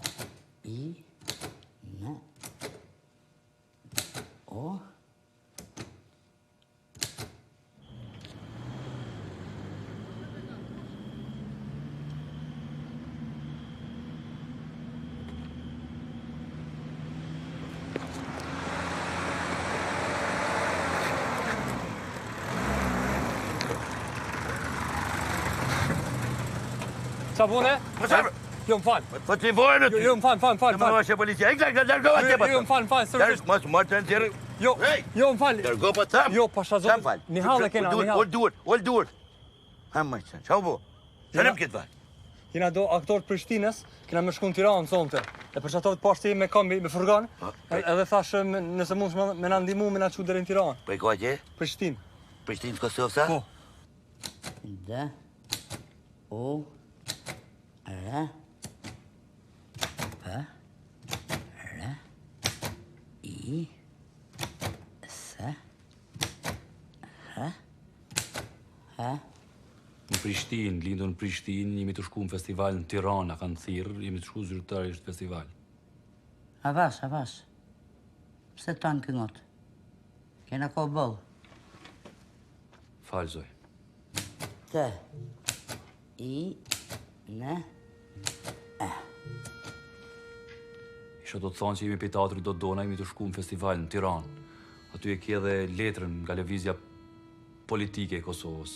I, N, O. Qa pune? Jo, më falë. Po ti vojnë Jo, më falë. Në më nëshe policia, dërgova që Jo, më falë, sërë. Mos më të nëzirë. Jo, më falë. Dërgo po të Jo, pasha zotë. Një halë kena, një halë. Ullë duhet. Ha më qënë, qa u bo? Qënëm këtë vaj? Kena do aktor të Prishtinës, kena me shku në Tiranë, sonte. E për që ato të pashtë me kombi, me furgon, edhe thashë nëse mund me na ndimu, me na qu dhere në Tiranë. Për e ka që? Prishtinë. Prishtinë Kosovë, sa? Po. D, O, R, P, R, I, S, H, H. Në Prishtinë, lindur në Prishtinë, jemi të shku në festival në Tiranë, a kanë thirrë, jemi të shku zyrtarisht festival. Avash. Pse tanë këngot? Kena ko bëllë. Falë, zoj. T, I, N, E. Isha do të thonë që jemi për teatri do dona, jemi të shku në festival në Tiranë. Aty e kje dhe letrën nga lëvizja politike e Kosovës.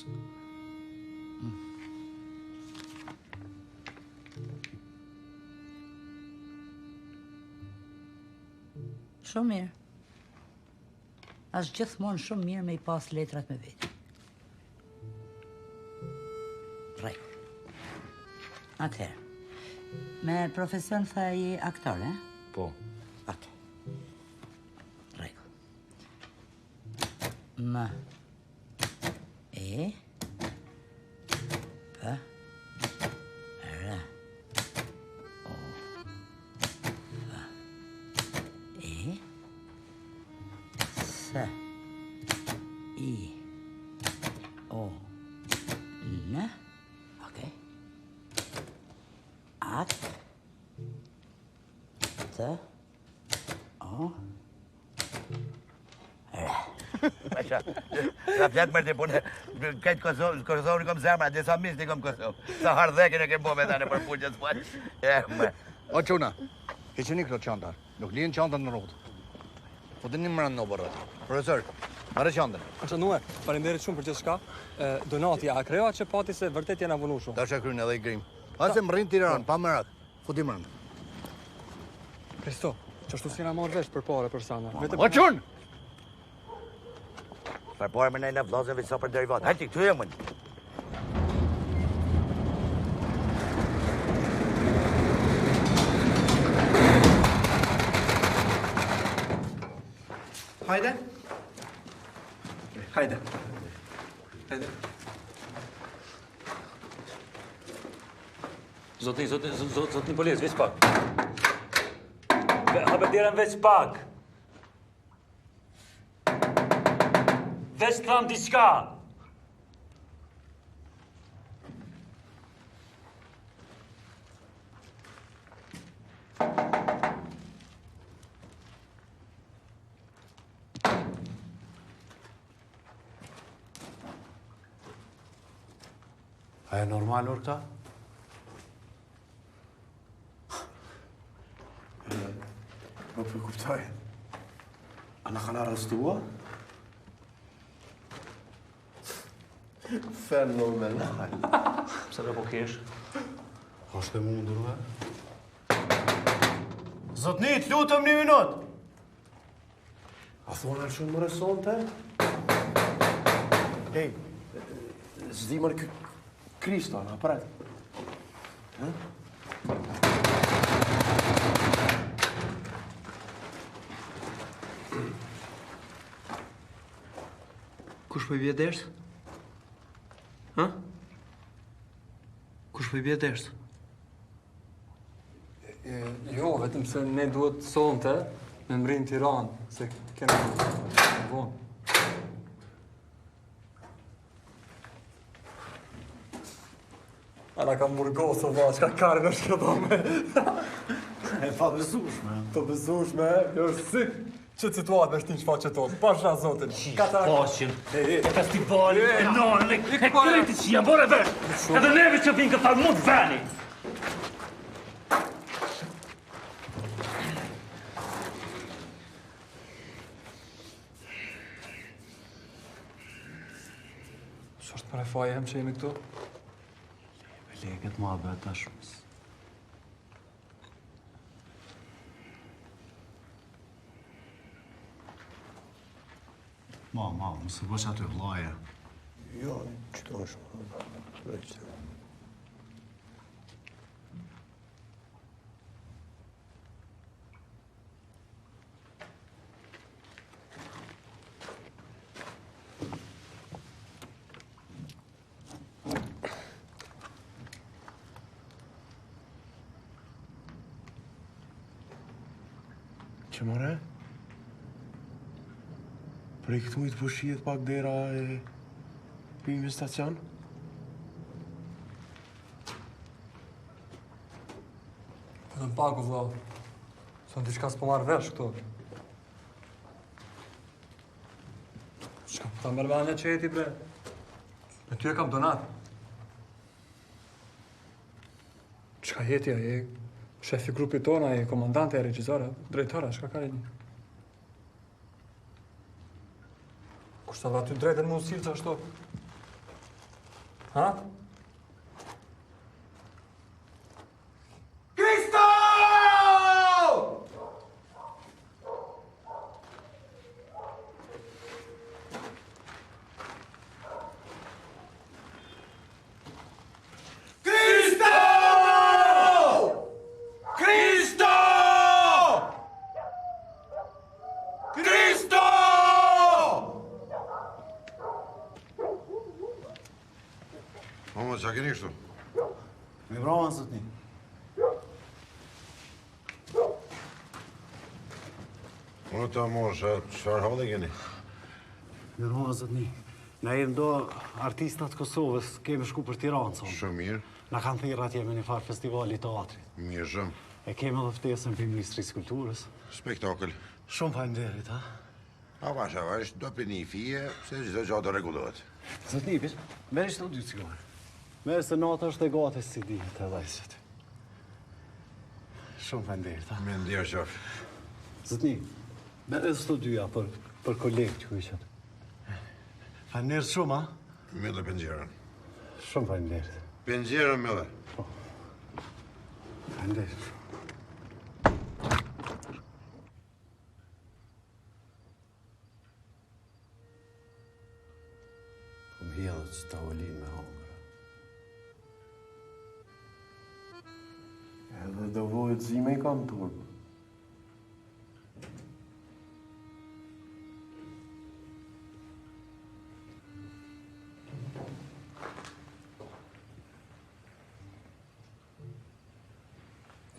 Shumë mirë. është gjithmonë shumë mirë me I pas letrat me veti. Rregull. Atëherë, me profesion tha I aktor, e? Po. Atë. Rregull. M. E. P. R. O. V. E. S. I. O. N. Okej. At. T. O. Sa flet më të punë, këtë Kosovë kom zemra, disa misli kom Kosovë. Sa hardhekin e kem bo me tani për punë që O quna, heqeni këto qantar, nuk lihen qantat në rrotë. Po të një mërën në bërët. Profesor, marrë qantën. Është nuar, faleminderit shumë për gjithçka. Donati, a krejua që pati se vërtet jena vunu shumë? Tash e kryen edhe I grim. Ase më rrinë Tiranë, pa më ratë. Futi mërën. Kristo, qashtu si na marrë vesh për pare për sana. O qun! Për pare më nejnë vlazëve sa për derivat. Hajti, këtu e mënë. Hajde. Hajde. Hajde. Zotni polis, veç pak. Haberderen, veç pak. Veç tham diçka. A e normal or këta? Po për kuptoj. A në kanë arrestua? Fenomenal. Pse do po kesh? Është e mundur, ve? Zotnit, lutëm një minut! A thonë alë shumë më resonte? Hej, s'di mërë Kristo, në apret. Kush po I bje dersë? Ha? Kush po I bje dersë? Jo, vetëm se ne duhet sonte me mrinë Tiranë, se kena vonë. Ana kam murgosë, va, qka kare në shkëdome. E pa besushme. Të besushme, jo si që situatë me shtin shfaqe tonë, pasha zotin. Shfaqin, e festivalin, e nonën, e kreti që janë bore vesh. Edhe neve që vinë këtar mund veni. Që është për e faje hem që jemi këtu? Leket ma bëhet tashmës. Ma, mësë bësh aty vlaje. Jo, qëto shumë. Veçte. Që more? Për I këtu I të përshijet pak dera e pimi stacion? Vetëm paku, vla. Son diçka s'po marrë vesh këtu. Qka po ta mërë me anë që jeti, bre? Me ty e kam donat. Qka jeti, a je shefi grupit tona, a je komandante, a regjizore, drejtore, shka ka një? Kushtë të ty drejtën mund silë që ashtu? Ha? Kristo! qa keni kështu? Mi broma, zotni. Unë të mosha, qëfar halë keni? Mi broma, zotni. Na jemi do artistat Kosovës, kemi shku për Tiranë, sonë. Shumë mirë. Na kanë thirë atje me një farë festivali teatrit. Mirë shumë. E kemi edhe ftesën për Ministrisë Kulturës. Spektakël. Shumë faleminderit, ha? Avash, do për një fije, se gjithë gjatë do regulohet. Zotni, merë ishte 2 cigare. Merë se nata është e gati si dihet edhe ajësit. Shumë faleminderit, ha? Me ndjerë qafë. Zotni, merë së të dyja për kolegë që ishët. Faleminderit shumë, ha? Me dhe pëngjerën. Shumë faleminderit. Pëngjerën me dhe. Faleminderit. Hjelët që ta olin me hongërë. Edhe do vojët zime I kam turpë.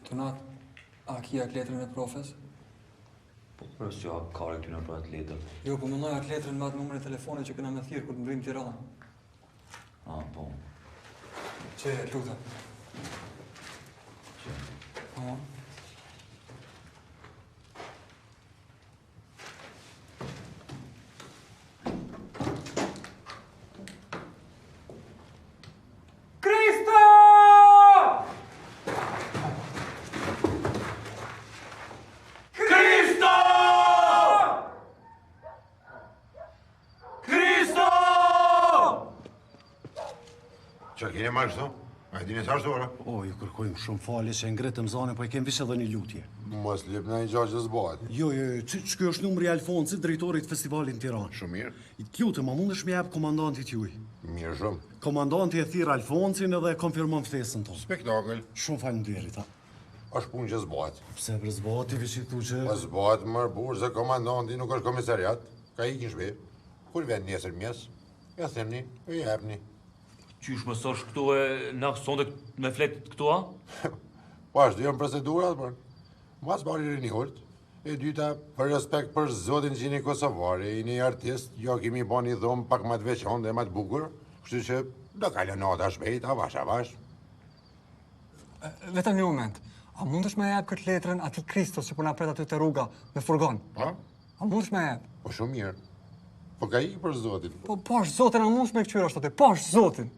Tunat, a kia letrën e profes? Po, përës që a kare këty në për atë letër? Jo, po mëndoj atë letrën me atë numër e telefone që këna me thirë kur të mbrim Tiranë. A, po. Që e, luta. Që? Po. Qa keni marrë kështu? A e dini sa është ora? O, ju kërkojmë shumë falje që e ngretëm zane, po e kem vishe dhe një lutje. Mos lip në një gjatë që zbajt. Jo, që kjo është numri Alfonsit, drejtorit festivalin Tiranë. Shumë mirë. I të lutëm, a mund është me jepë komandantit juj? Mirë shumë. Komandanti e thirë Alfonsin edhe konfirmon ftesën tonë. Spektakël. Shumë faleminderit, ha. Është punë që zbajt. Pse për zbati, vishi thu që... Po zbajt mërë burë se komandanti nuk është komisariat. Ka ikin shpe. Kur vend nesër mjes, ja themni, e jepni. Qysh më sosh këtu e na sonde me flet këtu, a? Po ashtu janë procedurat, por mas bari rinjurt. E dyta, për respekt për zotin që jeni kosovari, jeni artist, jo kemi bo një dhomë pak më të veçon dhe më të bukur, kështu që do kalë nota shpejt, avash. Vetëm një moment. A mundesh me jep këtë letrën ati Kristos që puna pret aty të rruga me furgon? Pa? A mundesh me jep? Po shumë mirë. Po ka i për zotin. Po është zotin, a mundesh me këqyra ashtu, po është zotin.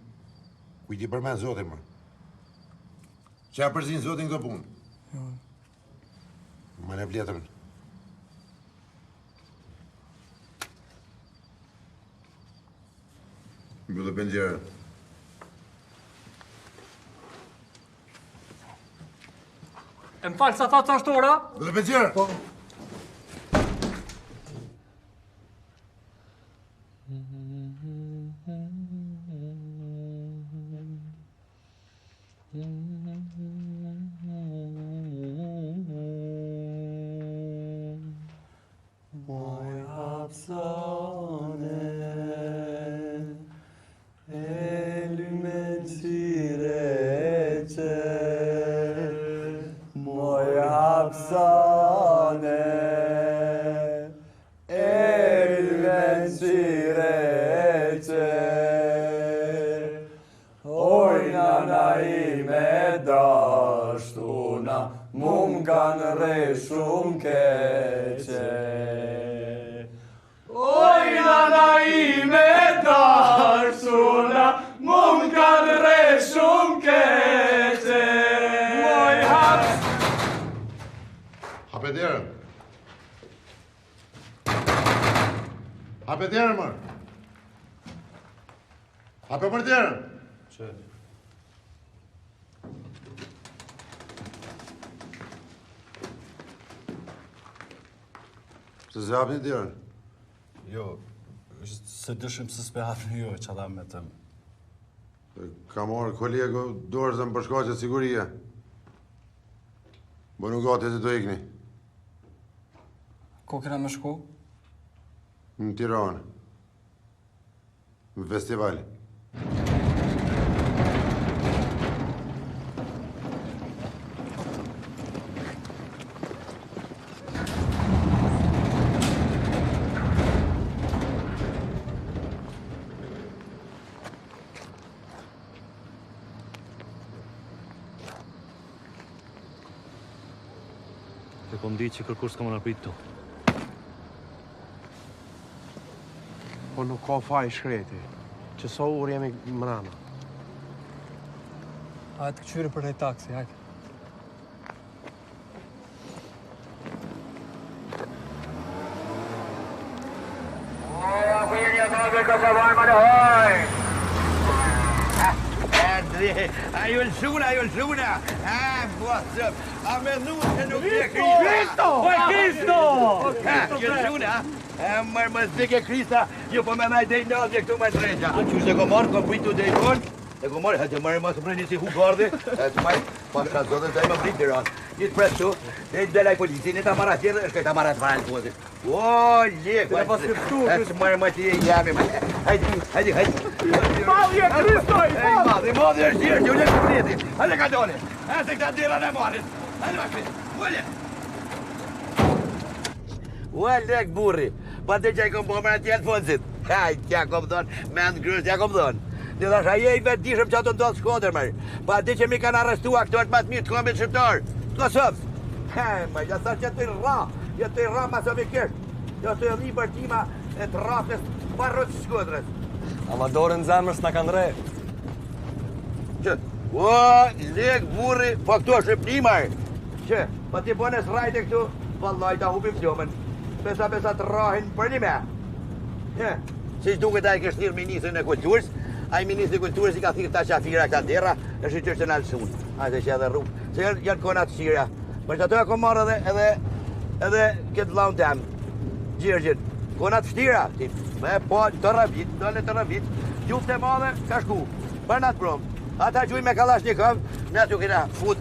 Kujti për me zotin, më. Qa përzin zotin këto punë? Jo. Më ne vletërën. Bëllë pëngjerën. E më falë sa tha që është ora? Bëllë pëngjerën! Po. Hape tjerën, mërë. Hape për tjerën. Që? Se se hapni tjerën? Jo, se dëshim se s'pe hapni jo, që dha me tëmë. Ka morë kolegu dorëzën për shkaqe sigurie. Bo nuk gati se do ikni. Ko kena me shku? Në Tiranë. Në festival. po më di që kërkush s'ka më naprit tu. Po nuk ka faj shkreti, që sa urë jemi mrana. Hajtë këqyri për një taksi, hajtë. Ajo lëshuna! Bosëm! A me nu që nuk je Krista! Kristo! Jo lëshuna! Mërë më zdike Krista, jo po me naj dej nëzje këtu me drejqa. Qështë e ko marë, ko pritu dej kon, e ko marë, hëtë mërë më të mërë njësi hugardi, e të majtë, pa shka zotën të e më pritë diran. Një të prestu, e të delaj polisi, një të amarat tjerë, është këtë amarat farë në pozit. O, lek, e të mërë më të jemi, hajdi. Madhje, Kristoj! Madhje është gjirë, që u lekë të priti. Hajde ka dole, e se këta dira në marit. Hajde ma Krist, ullje. Ua, lek burri, pa të që i kom po mërë tjetë fonsit. Hajde, që kom thonë, me në grës, që kom thonë. Në thash, a je i vetë dishëm që ato në tonë shkodër, mërë. Pa të që mi kanë arrestua këto është matë mirë të kombit shqiptarë. Të Kosovës. Mërë, ja sa që të i ra masovikisht. Ja të i libertima e të rafës parrët shkodrës. Ama dorën zemrës në kanë re. Që, o, lek burri, po këto shqipni marë. Që, pa ti bonës rajtë e këtu, vallaj ta hubim fjomën. Besa të rahin për një me. Që, si duke ta i kështirë ministrin e kulturës, a i ministri kulturës i ka thirë ta qafira këta dera, është i qështë në alësun. A të që edhe rrugë, se janë konat shqira. Për që ato e kom marrë edhe këtë laun tem, Gjirgjit. Konat shtira, me po të rëvit, dole të rëvit, gjuft e madhe ka shku, për natë promë. Ata gjuj me kalash një këmë, ne aty kina fut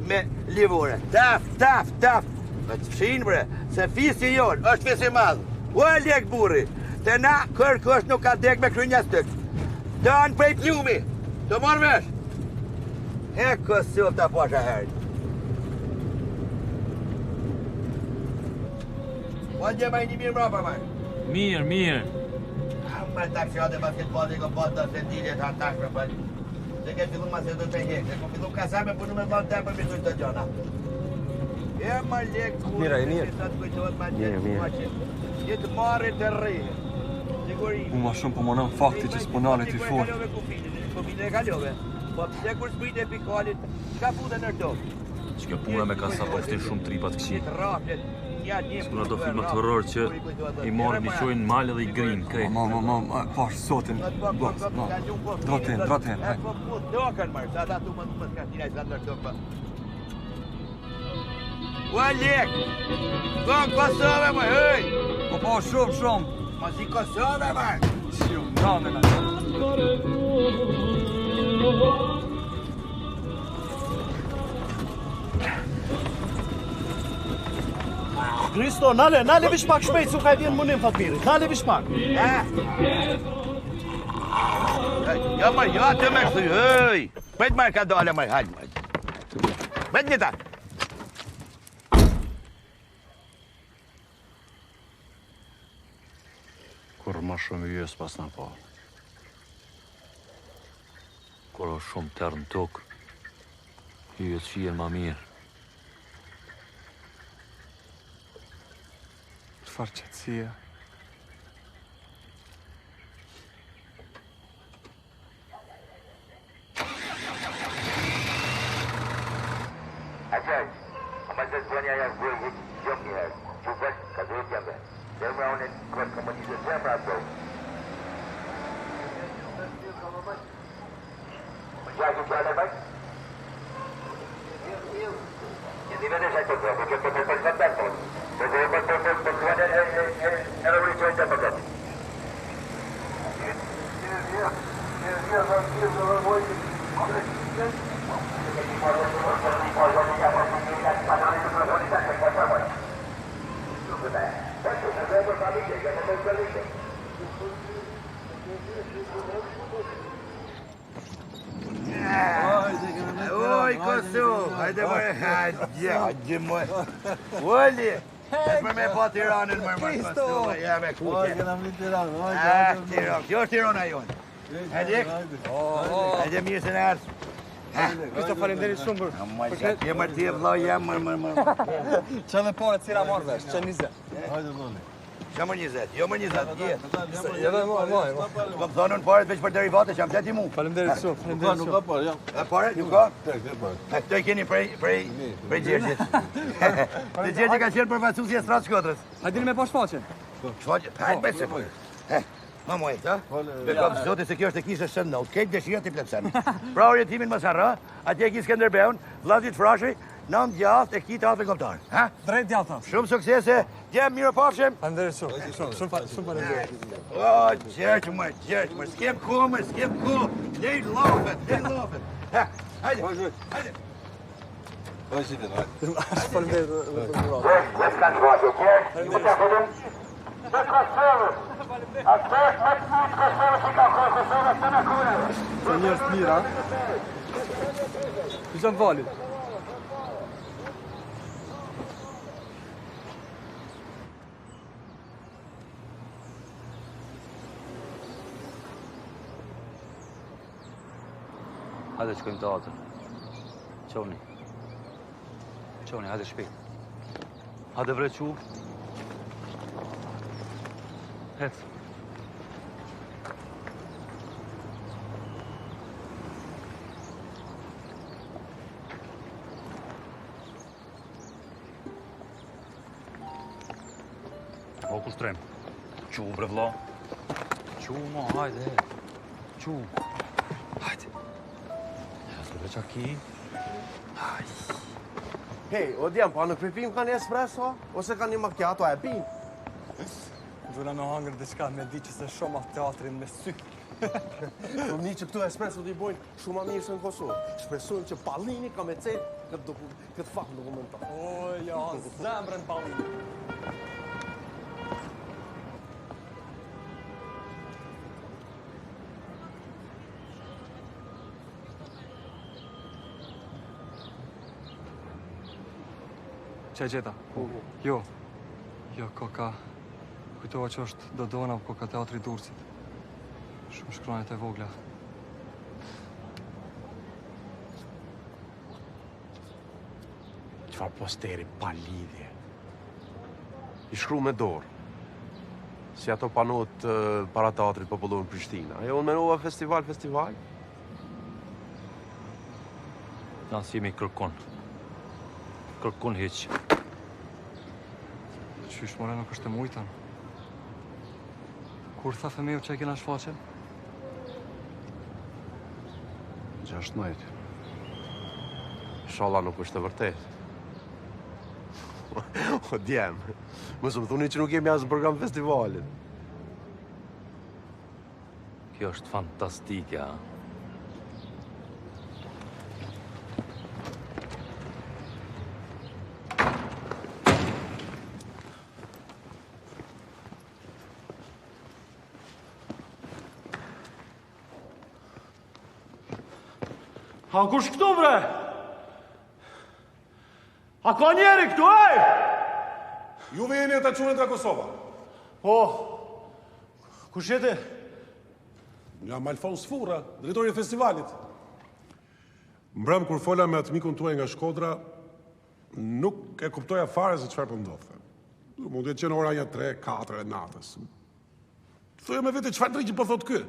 me livore. Taf. Me të fshinë bre, se fisi jonë është fisi madhë. O e lek burri, të na kërkush nuk ka dek me kry një stëk. Dënë prej pljumi, të morë vesh. E Kosovë të posha herë. Po në gjema i një mirë mrapa marë. Mirë. Më taksiate pas këtë pati ko pata se dilje të hantash me pali. Se ke fillu ma se të të njekë, se ko fillu kasa me punu me dhënë të për mishur të gjona. E më lek kur, Mirë. sa të kujtohet ma qenë. Një të marrit të rrejë. Unë ma shumë po më nëmë fakti që s'ponalit i forë. Kufine e kalove. Po pëse kur s'prit e pikalit, shka fute në rëto? Që kjo puna me kasa po ftin shumë tripat kësi. S'puna do filmat të horror që i marrë biqojnë malë dhe i grinë, krejt. Ma, pash, sotin, bos, ma. Drotin, haj. Dokën marë, sa ta tu më s'ka shtina i sa të nërto për. Ua lek! Kom Kosove më, hëj! Po, shumë. Ma si Kosove marë! Shumë, name në. Kristo, nale bishmak shpejt, su ka i vjen munim Fatmirit. Nale bishmak. Ja marë, ja të me këthuj, hëj! Bëjt marë ka dole marë, hajnë marë. Bëjt një ta. Kur ma shumë i jesë pas në parë. Kur o shumë tërë në tokë, i jesë që jenë ma mirë. Çfarë qëtësia. Ajaj, ama se zbënja janë zbërë gjëmë njëherë, që vesh ka dhejt jam dhe. Dhe më unë kërë komunizë zemra ato. Më gjajë që gjallë e bajtë? Një një vëdhe shajtë të dhe, që të përpër të të të. Dhe dhe më të përpër e revolucion të përpër. Oj, Kosovë, hajde mërë, hajde mërë. Ulli, e për me po Tiranën mërë Kosovë, ja me kuqe. Oj, këna më Tiranë, Tiranë, kjo është Tirana jonë. Hajde, hajde mirë se në arsë. Kështu faleminderit shumë për. Je më ti vëlla jam më. Çfarë më pore cila marr vesh? Çe 20. Hajde vëlla. Çam 20, jo më 20, je. Jo më. Kam thënë parë veç për derivate, çam fleti mu. Faleminderit shumë, faleminderit shumë. Nuk ka parë, ja. Parë, nuk ka? Këto i keni prej Gjergjit. Te Gjergji ka qenë përfaqësuesi i Strat Shkodrës. Hajde me poshtë faqen. Shfaqe, hajde besë po. Mamuet, ha? Bekam zote se kjo është e kishë shëndot, kejtë dëshirët i pletësen. Pra orientimin më sarra, atje e ki Skenderbeun, Vllazit Frashi, nën djathtë e këti teatrin kombëtar. Ha? Drejt djathtë. Shumë suksese, djem mirë pafshim. Faleminderit shumë. Shumë faleminderit. O, Gjergj, s'kem kohë, s'kem kohë. Lej lafet. Ha, hajde. Faleminderit. Të njërës të mira. Pisëm valit. Hajde shkojmë teatr. Qoni, hajde shpejt. Hajde vrequ. Hec. O, kushtrem. Qu, bre vlla. Qu, mo, hajde. Qu. Hajde. Jasë veç aki. Hej, o djem, pa nuk pipim ka një espresso? Ose ka një macchiato e pim? Dhuna me hangër diçka me di që se shumë atë teatrin me sy. Po mi që këtu espresso t'i bojnë shumë ma mirë se në Kosovë. Shpresojmë që Pallini ka me cejtë këtë fakt dokumentar. O, ja, zemrën Pallini. Që e gjeta? Jo, koka... Kujtova që është Dodona për koka teatri Durrësit. Shumë shkronjët e vogla. Qfar posteri pa lidhje. I shkru me dorë. Si ato panot para teatrit popullor në Prishtina. Ajo unë menova festival. Nësë jemi kërkon. Kërkon heq. Qysh more nuk është e mujtën. Kur tha fëmiju që e kena shfaqen? 16. Inshallah nuk është e vërtet. O djem, mësë më thuni që nuk jemi as në program festivalit. Kjo është fantastike, ha? A kush këtu, bre? A ka njeri këtu, ej? Juve jeni e të qunit nga Kosova. Po, kush jeti? Nga Alfons Furra, drejtori i festivalit. Mbrëm kur fola me atë mikun tuaj nga Shkodra, nuk e kuptoja fare se çfarë po ndodhte. Mund të qenë ora 3-4 e natës. Thoja me vete çfarë drejtë po thot ky.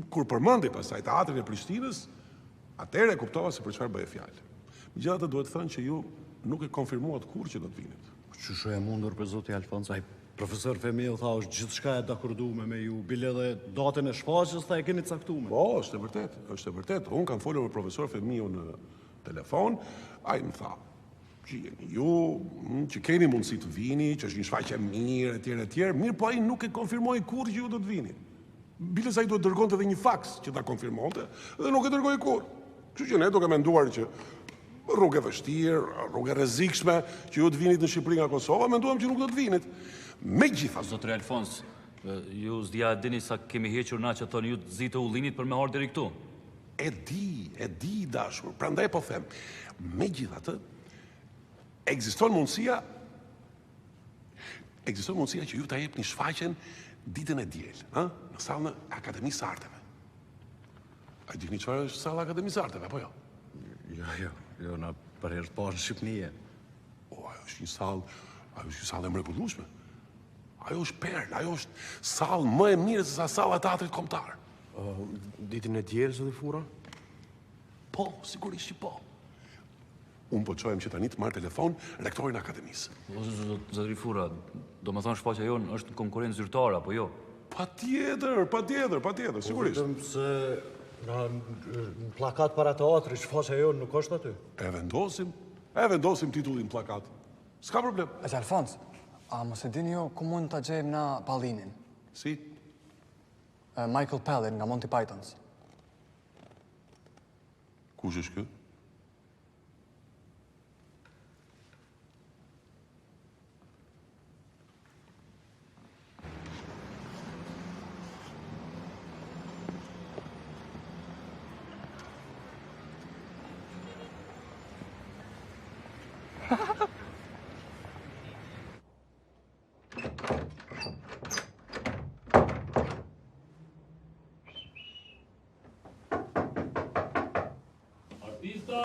Kur përmendi pastaj teatrin e Prishtinës, atëherë e kuptova se për çfarë bëhej fjalë. Megjithatë duhet të thënë që ju nuk e konfirmuat kur që do të vinit. Qyshe e mundur për zoti Alfons, ai profesor Femiu tha është gjithçka e dakorduar me ju, bile dhe datën e shfaqjes tha e keni caktuar. Po, është e vërtet. Unë kam folur me profesor Femiu në telefon, ai më tha që jeni ju, që keni mundësi të vini, që është një shfaqje mirë, etj, mirë, po ai nuk e konfirmoi kur që ju do të vini. Bile sa i do të dërgonte edhe një faks që ta konfirmonte, dhe nuk e dërgoi kur. Kështu që ne duke menduar që rrugë e vështirë, rrugë e rrezikshme, që ju të vinit në Shqipëri nga Kosova, menduam që nuk do të vinit. Megjithatë, Zotri Alfons, ju s'dia e dini sa kemi hequr na që thonë ju të zitë ullinit për me ardhur deri këtu. E di dashur, prandaj po them. Megjithatë, ekziston mundësia që ju ta jepni shfaqjen ditën e diel, në sallën e Akademisë së Arteve. A dini çfarë është salla e Akademisë së Arteve, apo jo? Jo, na për herë të parë në Shqipëni. Ajo është një sallë e mrekullueshme. Ajo është perl, ajo është sallë më e mirë se sa salla e teatrit kombëtar. Ditën e djerë, zoti Fura? Po, sigurisht që po. Unë po qohem që tani të marrë telefon rektorin akademisë. Zotri Fura, do më thonë shfaqja jonë është në konkurrencë zyrtare, apo jo? Patjetër, sigurisht. Vetëm se në plakat para teatrit shfaqja jonë nuk është aty. E vendosim titullin plakat. S'ka problem. Aq Alfons, a mos e dini ju ku mund ta gjejmë na Pallinin? Si? Michael Palin nga Monty Pythons. Kush është ky? Artista!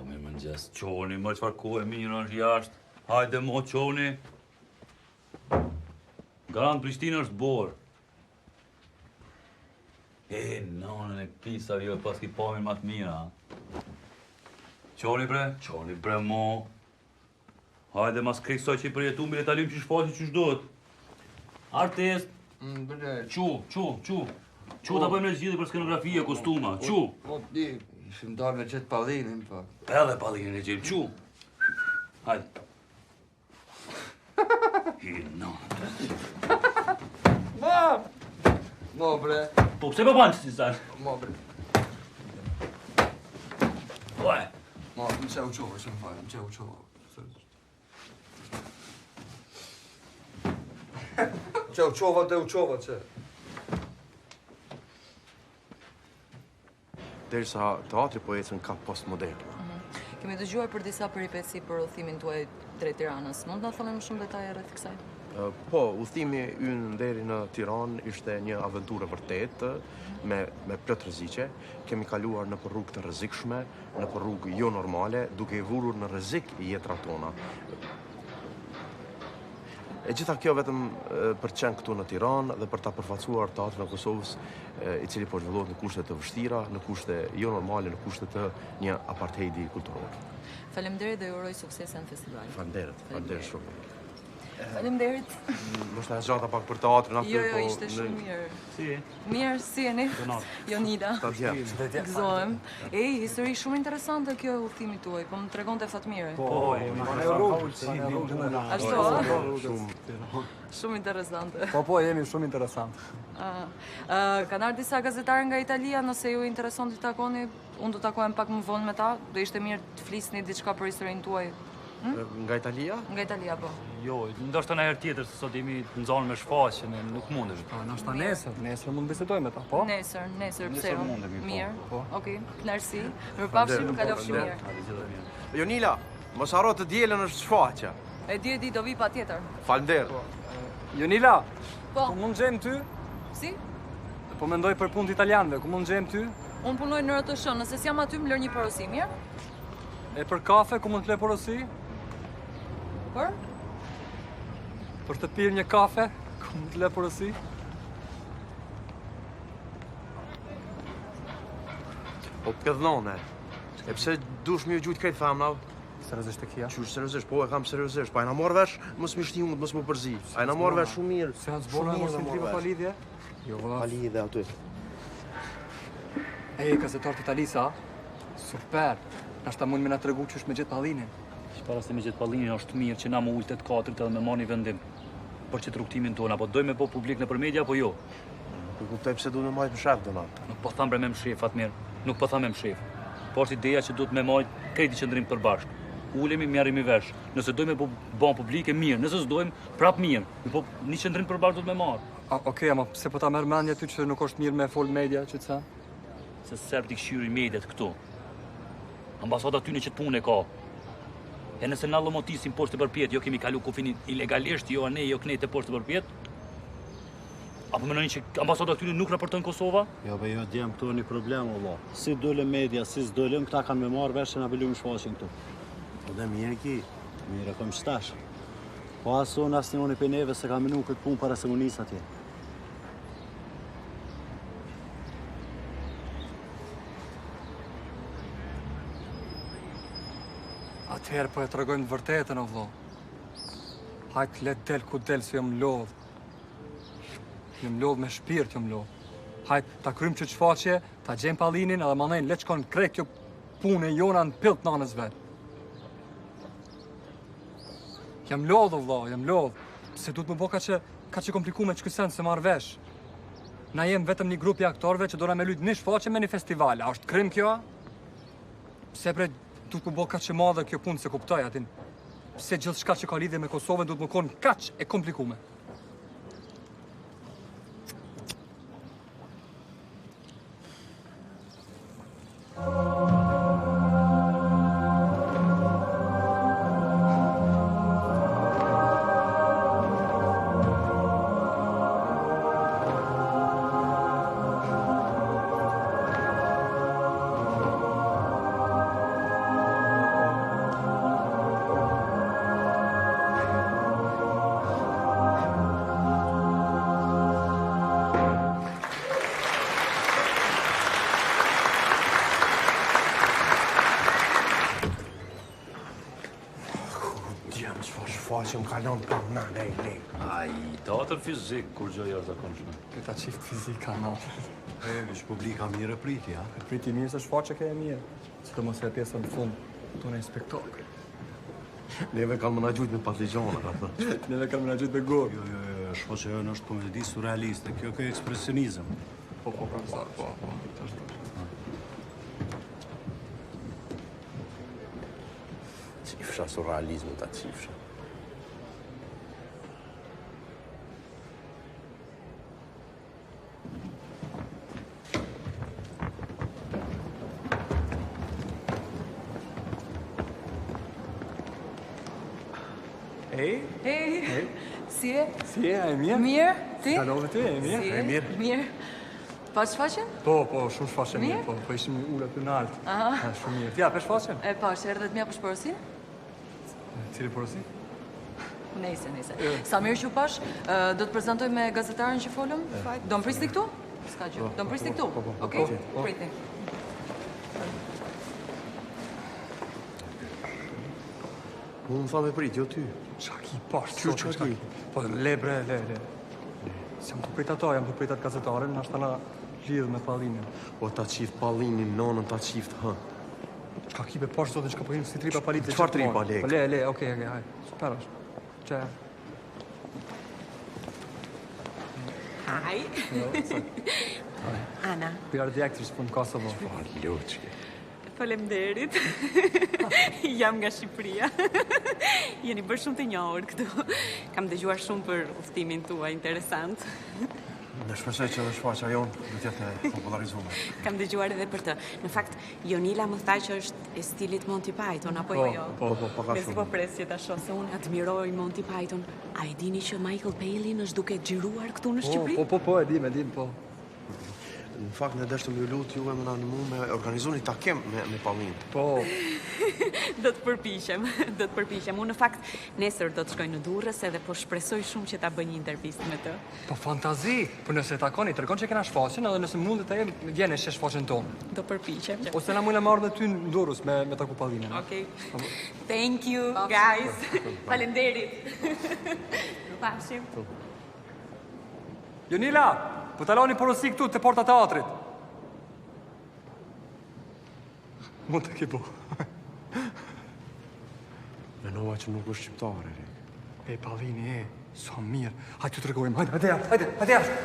Mirë mëngjes. Qoni, më çfarë kohë e mirë është jashtë. Hajde mo, qoni. Garant Prishtinë është borë. Nonën e pisa jo e pas ki pamin ma të mira. Qoni bre mo. Hajde mas kreksoj që i përjetu mire talim që shfaqi që shdojt. Artist. Qu ta bëjmë në gjithë për skenografia, kostuma. Qu. Ishim darë me gjithë Pallinin, pak. Edhe Pallinin e gjemë, qu. Hajde. Mo, bre. Po, pse po banë që si zanë? Mo, bre. Oj. Mo, më që u qovë, që më falë, më që u qovë. Që u qovë, që. Derisa teatri po ecën ka postmodern. Kemi dëgjuar për disa peripeci për udhëtimin tuaj drejt Tiranës. Mund të na thoni më shumë detaje rreth kësaj? Po, udhëtimi ynë deri në Tiranë ishte një aventurë vërtet me plot rreziqe. Kemi kaluar në rrugë të rrezikshme, në rrugë jo normale, duke i vurur në rrezik jetrat tona. E gjitha kjo vetëm për të qenë këtu në Tiranë dhe për ta përfaqësuar teatrin e Kosovës, i cili po zhvillohet në kushte të vështira, në kushte jo normale, në kushte të një apartheidi kulturor. Faleminderit dhe ju uroj suksese në festival. Faleminderit shumë. Faleminderit. Mos ta zgjata pak për teatrin aty, Jo, ishte shumë mirë. Si? Mirë, si jeni? Jonida. Gëzohem. Histori shumë interesante kjo udhëtimi tuaj, po më tregonte Fatmire. Ashtu? Shumë interesante. Po, jemi shumë interesant. Kanë ardhur disa gazetarë nga Italia, nëse ju intereson të takoni, unë do takohem pak më vonë me ta, do ishte mirë të flisni diçka për historinë tuaj. Nga Italia? Nga Italia, po. Jo, ndoshta në herë tjetër, se sot jemi të nxanë me shfaqjen, nuk mundesh. Po, ndoshta nesër mund bisedojmë me ta, po? Nesër, pse jo? Mirë. Po. Okej, kënaqësi. Mirupafshim, kalofshi mirë. Jonila, mos harro të dielën është shfaqja. E di, do vi patjetër. Faleminderit. Jonila, po mund gjejmë ty? Si? Po mendoj për punë italianëve, ku mund gjejmë ty? Unë punoj në RTS, nëse s'jam aty më lër një porosi, mirë? E për kafe, ku mund të lë porosi? Për? Për të pirë një kafe, ku mund të lë porosi? O pëdhone, e pse dush mi u gjujt krejt famnav? Seriozisht e kia? Qysh seriozisht, po e kam seriozisht, pa e na morë vesh, mos më shti unë, mos më përzi. A e na morë vesh shumë mirë. Se janë zborë, mos më tripa pa lidhje? Jo, vëllat. Pa lidhje aty. Gazetar të Italisa, super. Nashta mund me na tregu që është me gjithë Pallinin. Para se me gjithë Pallinin është mirë që na më ultet katërt edhe me marrni vendim për që rrugtimin tonë, apo dojmë po publik në për media, apo jo? Nuk kuptoj pse duhet me majt më shef donat. Nuk po tham me mshef, Fatmir. Nuk po tham me mshef. Po është ideja që duhet me majt krejt i qëndrim përbashkë. ulemi, merremi vesh. Nëse dojmë po bën publike mirë, nëse s'dojmë prap mirë. Po një qendrim përballë do të më marr. Okej, ama pse po ta merr mendja ty që nuk është mirë me fol media që të sa? Se serb t'i këshyri mediat këtu. Ambasada ty në që të punë e ka. E nëse na lomotisin poshtë të përpjet, jo kemi kalu kufin ilegalisht, jo ne, jo knejt e poshtë të përpjet. Apo mendoni që ambasada ty nuk raporton Kosova? Jo, be jo, djem këtu një problem, valla. Si dole media, si s'dolem, këta kanë me marrë vesh që na bëllu më shfaqin këtu. Po dhe mirë ki. Mirë, kom shtash. Po aso në asë një për neve se ka menu këtë punë para se më nisë atje. Atëherë po e tregojmë të vërtetën, o vëlla. Hajt let del ku del se jam lodh. Jam lodh me shpirt, jam lodh. Hajt ta kryjm që çfaqje, ta gjejmë Pallinin edhe mandej le të shkon krejt kjo punë jona në pilt nanës vet. Jam lodh, o vëlla, jam lodh. Se duhet më bë kaq e komplikuar që ky sens se marr vesh. Na jem vetëm një grup i aktorëve që dora me lut në shfaqje me një festival. A është krim kjo? Pse duhet më bë kaq e madhe kjo punë se kuptoj atin. Pse gjithçka që ka lidhje me Kosovën duhet më kon kaq e komplikuar. Që më kalon pa na, lej. Ai, teatr fizik, kur gjë jashtëzakonshme. Këta çift fizika na. Vish publika mirë e priti, ja? E priti mirë se shfaqe ke e mirë. Sidomos e pjesa në fund, tonë spektakël. Neve kanë më na gjujt me patligjona, ka thënë. Neve kanë më na gjujt me gurë. Jo, shfaqja jonë është komedi surrealiste, kjo ka ekspresionizëm. Po, profesor, po. Cifra surrealizmu ta cifra. Hej. Si e? Si e, e mirë? Mirë, ti? Kalove ti, e mirë? E mirë. Mirë. Pa shfaqen? Po, shumë shfaqen mirë, po ishim ullat të naltë. Aha. Shumë mirë. Ti a pe shfaqen? E pash, erdhet mja për shporosin? Cili porosin? Nejse. Sa mirë që pash, do të prezentoj me gazetarën që folëm? Do më prisni këtu? Ska gjë. Do më prisni këtu? Okej? Pritni. Unë më tha me prit, jo ty. Qa ki pash, qa ki? Po, le. Se jam të prit ato, jam të prit atë gazetaren, në ashtë na lidhë me Pallinin. O ta qift Pallinin, nonën ta qift hë. Qa ki be pash, zotin, që ka përinë si tripa Pallit. Qfar tripa, lek? Po, le, okej, hajde. Super është. Që Hi. Ana. We are the actors from Kosovo. Luqke. Faleminderit. Jam nga Shqipëria. Jeni bërë shumë të njohur këtu. Kam dëgjuar shumë për udhëtimin tuaj interesant. Në shpresoj që shfaqja jonë do të jetë popularizuar. Kam dëgjuar edhe për të. Në fakt, Jonila më tha që është e stilit Monty Python, apo jo? Po, paka shumë. Mesi po pres që ta shoh se unë admiroj Monty Python. A e dini që Michael Palin është duke xhiruar këtu në Shqipëri? Po, e dim, po. Në fakt, ne deshtë më lutë ju e më në mu me organizoni takim me Pallin. Po. Do të përpiqem. Unë në fakt, nesër do të shkoj në Durrës edhe po shpresoj shumë që ta bëj një intervistë me të. Po fantazi, po nëse takoni, tregon që kena shfaqjen edhe nëse mundet të jem, vjen e shesh shfaqjen tonë. Do përpiqem. Ose na mund të marrë me ty në Durrës me taku Pallinin. Okej. Thank you, guys. Faleminderit. Pafshim. Jonila, po taloni porosi këtu te porta teatrit. Mund të ke po. Menova që nuk është shqiptare, Rek. E, Pallini, sa mirë. Hajde të tregojmë, hajde jashtë.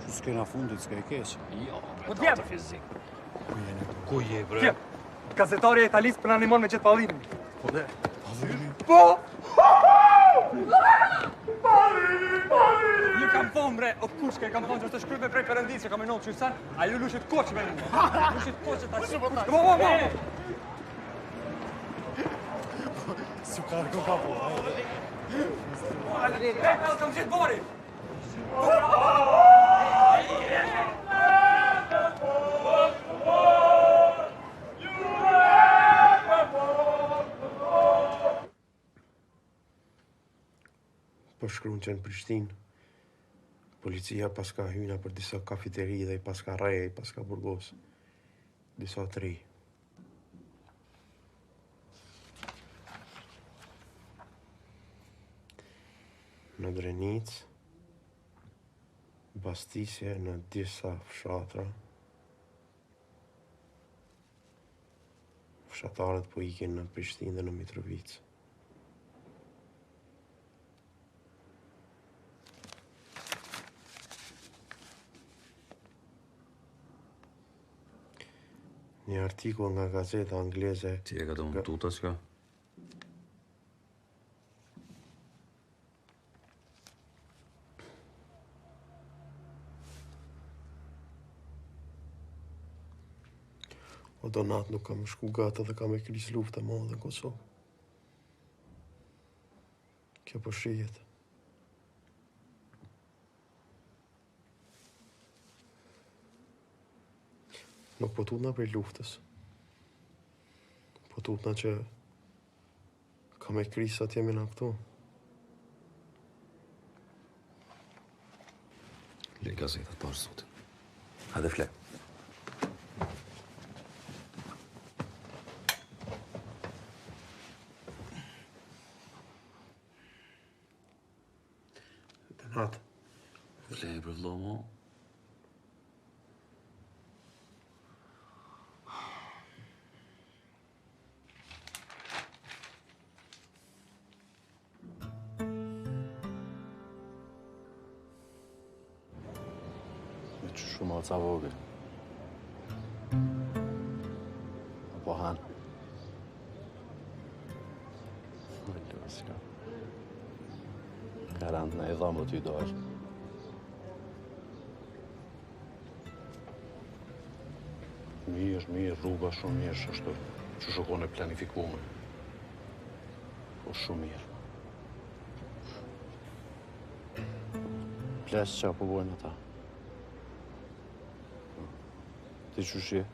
Që s'kena fundit, s'ka e keqë. Jo, për teatr fizik. Ku je, bre? Gazetari e Italis për në animon me qëtë Pallinin. Po! Ju kam thonë, bre, o kushke, kam thonë që është shkrype prej Perëndisë, që kam e nëllë qysen, a ju lushit koq me një. Lushit koq e ta shqipë. Mo! Sukar ko papu. Kam gjithë bori! Po shkruan që në Prishtinë, policia pas ka hyna për disa kafeteri dhe pas ka reje, pas ka burgos. Disa të ri. Në Drenicë, bastisje në disa fshatra. Fshatarët po ikin në Prishtinë dhe në Mitrovicë. Një artikull nga gazeta angleze... Ti e ka të më tuta s'ka? O donat nuk kam shku gata dhe kam e kris lufta madhe në Kosovë. Kjo po shihet. Nuk po tutna për luftës. Po tutna që kam e krisa të jemi në këtu. Le gazetat pas zotin. Hajde fle. Donat. Fle për vëllo mo. Shumë alca vogël. Apo han. Garant në e dhamë t'y dojë. Mirë, rruga shumë mirë shështu. Që shukon e planifikume. Po shumë mirë. Ples që apo bojnë ata. Ti qëshje?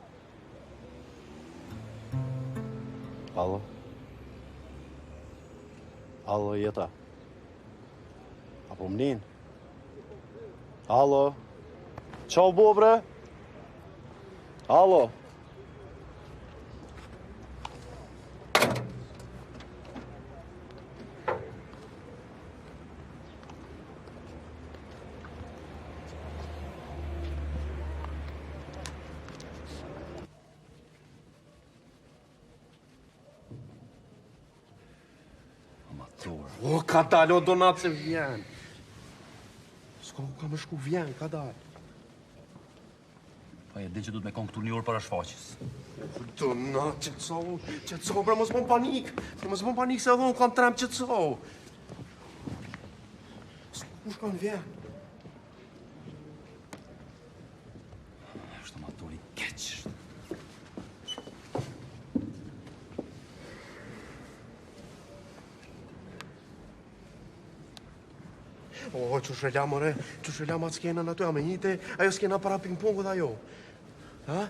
Alo? Alo, jeta? Apo mnin? Alo? Qau bo, bre? Alo? O, ka dalë, o donat se vjen. S'ka ku ka me shku vjen, ka dalë. Pa e din që du të me konë këtu një orë para shfaqjes. Donat, qëtësohu, bre, mos më panik. Mos më panik se edhe unë kam trem qëtësohu. S'ku shka në vjen. Është amatori keq. O, që shëlla, more, që shëlla ma s'kena në ato, a me njite, ajo s'kena para ping-pongu dhe ajo. Ha?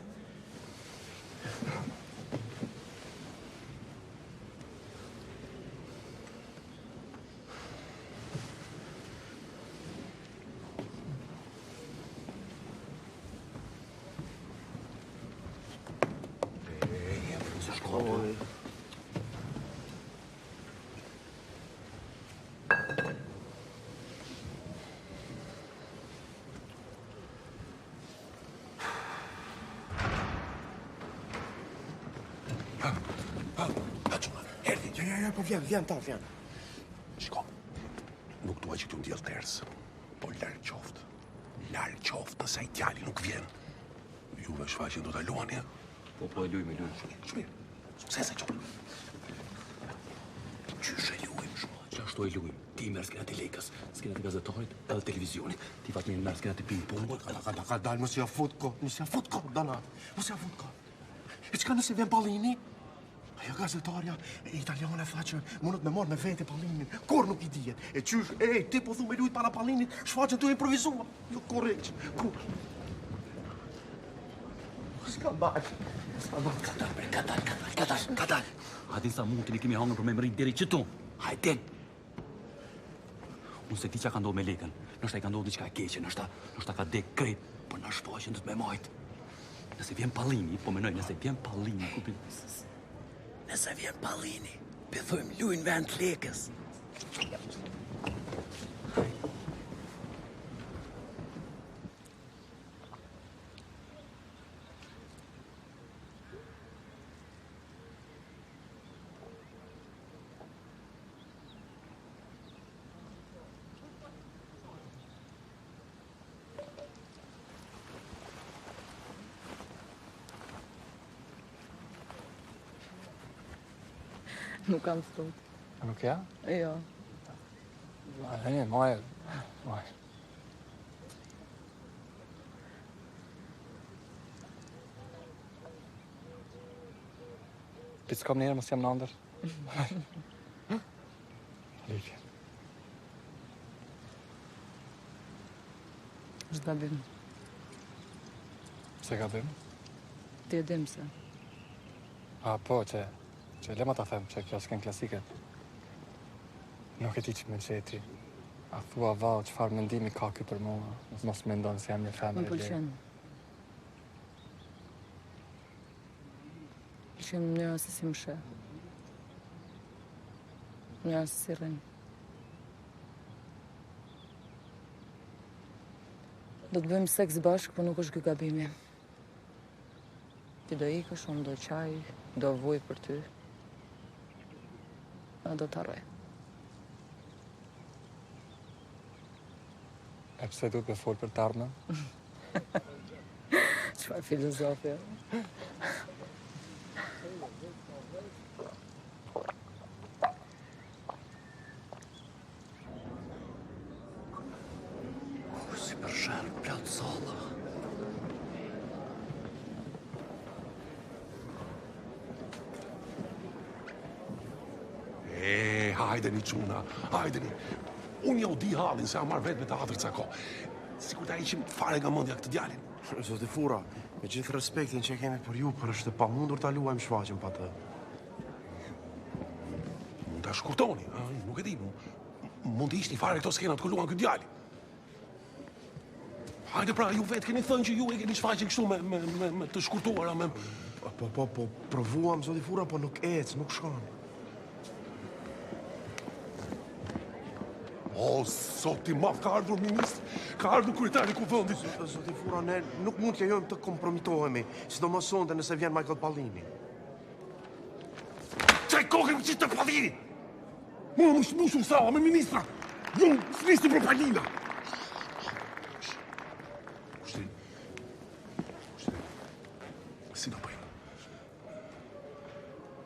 Ja, po vjen ta, vjen. Shiko, nuk duaj që t'u ndjell ters, po larg qoftë. Larg qoftë nëse ai djali nuk vjen. Juve shfaqjen do ta luani, ja? Po e luj me luj. Shumë mirë. Suksese qoftë. Kështu e lujmë. Ti merr skenat e lekës, skenat e gazetarit edhe televizionit. Ti Fatmin merr skenat e ping-pongut. Ka dalë, mos ja fut ko, Dana. Mos ja fut ko. E çka nëse vjen Pallini? Ajo gazetarja italiane tha që mundet me marrë me vete Pallinin. Kur nuk I dihet. E qysh, ti po thu me lujt para Pallinit, shfaqen tu improvizua. Jo korrekt. Kur? S'ka baj. Katar. Hajde sa mund të kemi hangër për me më rrit deri qëtu. Hajde. Unë se ti që ka ndodhë me lekën. Nështë ka ndodhë diçka e keqe, nështë ka dek krejt, për në shfaqen të të me majtë. Nëse vjen Pallini, po menoj, nëse vjen Pallini, ku për... Nëse vjen Pallini, pëthojmë lujnë vend të lekës. Nuk kam fëtut. A nuk ja? Jo. Maj. Ti s'kam njerë, mos jam në ndër. Liki. Është gabim. Pse gabim? Ti e dim se. Po, që lema ta them, që kjo s'ken klasike. Nuk e ti që me qeti. A thua val, qëfar mendimi ka ky për mua. Mos me ndonë se jam një femër e Më pëlqen. Pëlqen mënyra se si më sheh. Mënyra se si rrin. Do të bëjmë seks bashkë, po nuk është ky gabimi. Ti do ikësh, unë do qaj, do vuj për ty. A do të arroj. E pse duhet me folë për të ardhmen? Çfarë filozofia? Si për shërë, plot salla. Hajdeni quna, hajdeni. Unë jau di hallin se a marrë vetë me të atër ca ko. Sikur ta ishim fare nga mendja këtë djalin. Zoti Fura, me gjithë respektin që kemi për ju, për është e pamundur ta luajmë shfaqjen pa të. Mund ta shkurtoni, nuk e di, mund të ishni fare këto skenat ku luan këtë djalin. Hajde pra, ju vetë keni thënë që ju e keni shfaqjen kështu me të shkurtuara, me... Po, provuam, zoti Fura, po nuk ecë, nuk shkon. O, sot I madh ka ardhur ministr, ka ardhur kryetari I kuvendit. Zoti Fura, ne nuk mund t'ja jojmë të kompromitohemi, sidomos sonte nëse vjen Michael Pallini. Qaj kokën që të Pallini! Mua më shmushu salla me ministra! Ju s'nisni për Pallina! Kushtin. Si do bëjmë?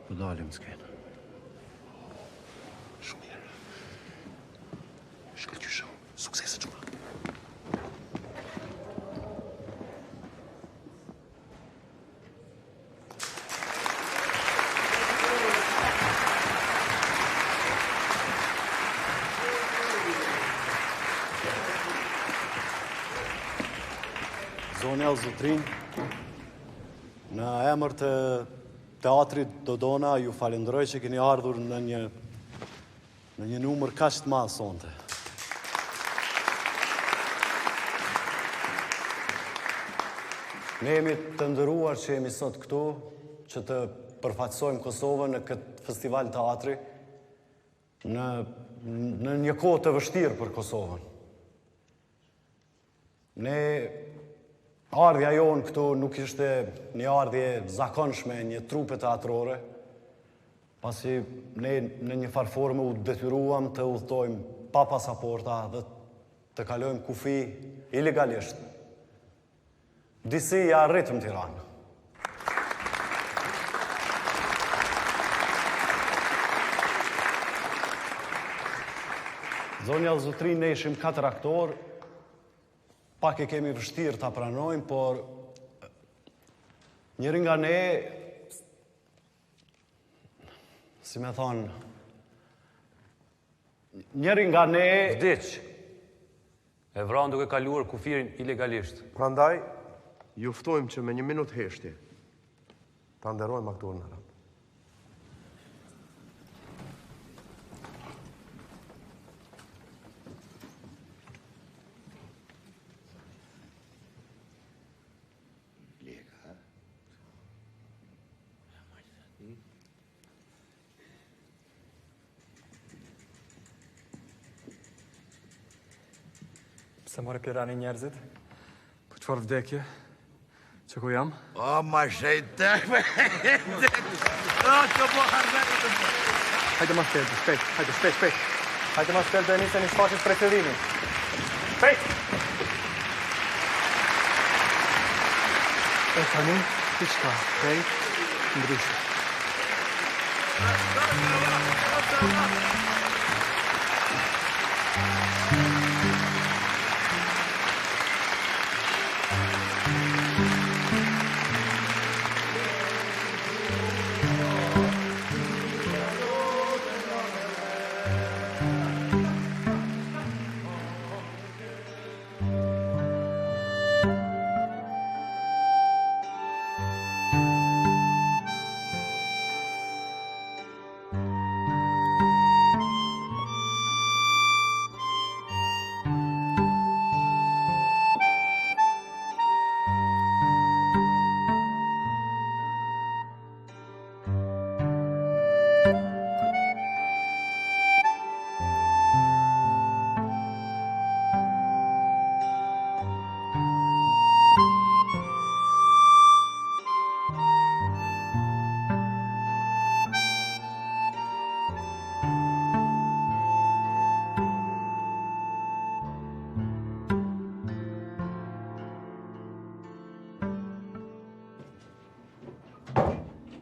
Po dalim s'kenë. Sukses e quna. Zonja o Zotrin, në emër të teatrit Dodona, ju falenderoj që keni ardhur në një numër kaq të madh sonte. Ne jemi të ndëruar që jemi sot këtu, që të përfaqësojmë Kosovën në këtë festival teatri, në një kohë të vështirë për Kosovën. Ne, ardhja jonë këtu nuk ishte një ardhje zakonshme, një trupe teatrore, pasi ne në një farë forme u detyruam të udhtojmë pa pasaporta dhe të kalojmë kufi ilegalisht. Disi ja arritëm Tiranë. Zonja Zotrin, ne ishim 4 aktor, pak e kemi vështirë ta pranojmë, por njëri nga ne, si me thonë, njëri nga ne... Vdiq. E vranë duke kaluar kufirin ilegalisht. Prandaj, ju ftojmë që me 1 minutë heshtje, ta nderojmë aktorin Arap. Se more pirani njerëzit? Po qëfar vdekje? Që ku jam? O, ma shejtek me o, që po harbetë. Hajde ma shpejt, shpejt, hajde shpejt, shpejt. Hajde ma shpejt dhe nisë një shfaqit prej fillimi. Shpejt! E tani, diçka, shpejt, ndryshë.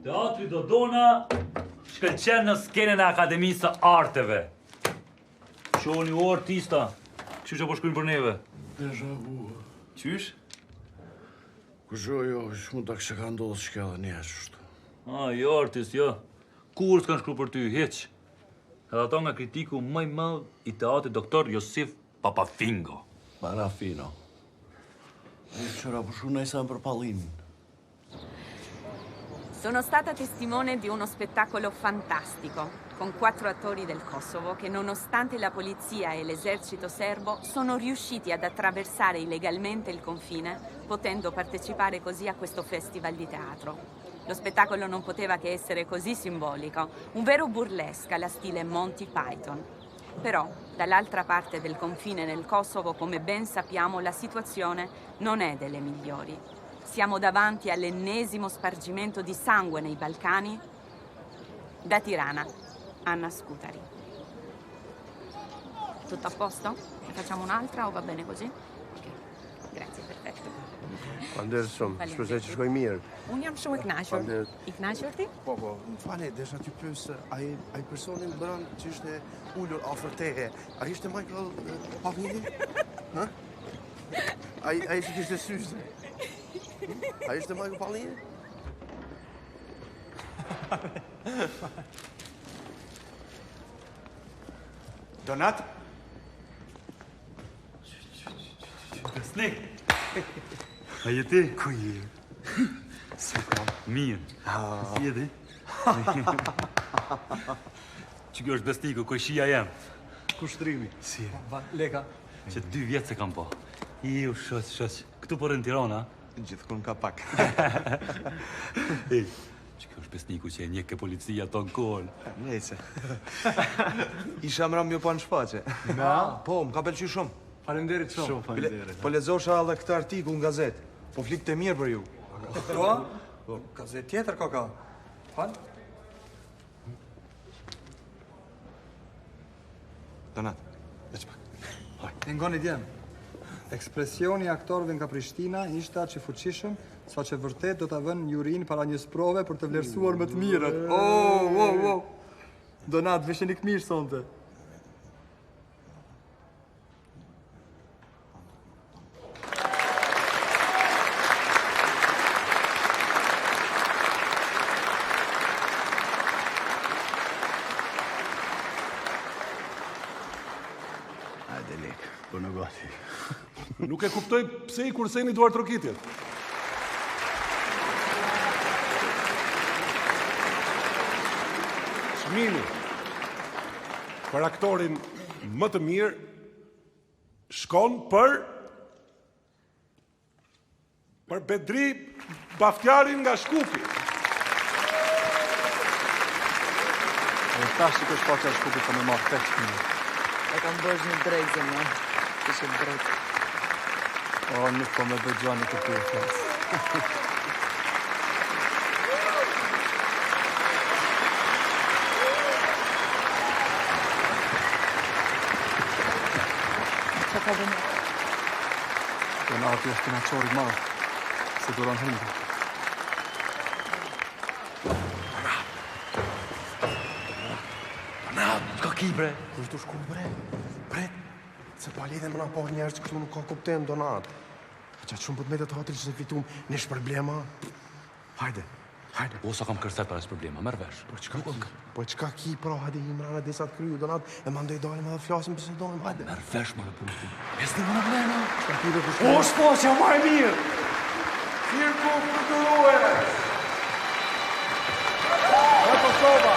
Teatri Dodona shkëlqen në skenën e Akademisë së Arteve. Shoni u artista, kështu që po shkruajnë për neve. Deja vu. Qysh? Kusho jo, shmu ta kështë ka ndodhë që ka dhe një ashtu. Jo artist, jo. Kur s'kan shkru për ty, hiq. Edhe ato nga kritiku më i madh i teatrit Doktor Josif Papafingo. Parafino. E c'era pushu nejsa për Pallinin. Sono stata testimone di uno spettacolo fantastico, con 4 attori del Kosovo che, nonostante la polizia e l'esercito serbo, sono riusciti ad attraversare illegalmente il confine, potendo partecipare così a questo festival di teatro. Lo spettacolo non poteva che essere così simbolico, un vero burlesque alla stile Monty Python. Però, dall'altra parte del confine nel Kosovo, come ben sappiamo, la situazione non è delle migliori. Siamo davanti all'ennesimo spargimento di sangue nei Balcani. Da Tirana, Anna Scutari. Tutto a posto? Ne facciamo un'altra o va bene così? Ok, grazie, perfetto. Falënderit shumë, shpresoj që shkoj mirë. Unë jam shumë i kënaqur. I kënaqur ti? Po, më fale, desha t'ju pyes, ai personi brenda që ishte ulur afër teje, ai ishte Michael Pallini? Ha? Ai që kishte syze. Ai ishte Michael Pallini? Donat? Besnik! A je ti? Ku je? Si kam? Mirë. Si je ti? Që kjo është Besniku, kojshia jem. Ku shtrimi? Si je? Leka. Që 2 vjetë se kam po. Iu, shoq. Këtu por në Tirana? Gjithkun ka pak. Ej, që kjo është Besniku që e njeh ke policia ton kohën. Nece. Isha mram jo pa në shfaqe. Na? Po, më ka pëlqy shumë. Faleminderit shumë. Shumë faleminderit. Po lexosha edhe këtë artikull në gazetë. Po flikte mirë për ju. Po? Po, gazet tjetër ka. Fal? Donat, veç pak. E ngoni djem. Ekspresioni i aktorëve nga Prishtina ishte aq i fuqishëm, sa që vërtet do ta vënë jurin para një sprove për të vlerësuar më të mirët. Oh. Donat, vesheni këmish sonte. Po në gati. Nuk e kuptoj pse I kurseni duart trokitjet. Çmimi për aktorin më të mirë shkon për Bedri Baftjarin nga Shkupi. E tash që është pacha Shkupi të me marrë 5 çmime. E kam bësh një drejt zemra. Kështë drejt. O, nuk po me bëgjani këtu e flasë. Qa ka bënë? Donati është kinaqori marë, se duron hindi. Donat, s'ka ki, bre. Kështë të shku, bre. Pret, se pa lidhe më na pa njerës që këtu nuk ka kuptem, Donat. Qa që shumë për të medet hatri që se fitum, nesh problema. Hajde. O, sa kam kërset për asë problema, mërë vesh. Po qka ki, pra, hajde i mrana disa të kryu, Donat, e mandoj dalim edhe flasim për se dalim, hajde. Mërë vesh, mërë pusti. Peste më në blena. O, shpoqja ma e mirë! Cirku Futurues! E Kosova!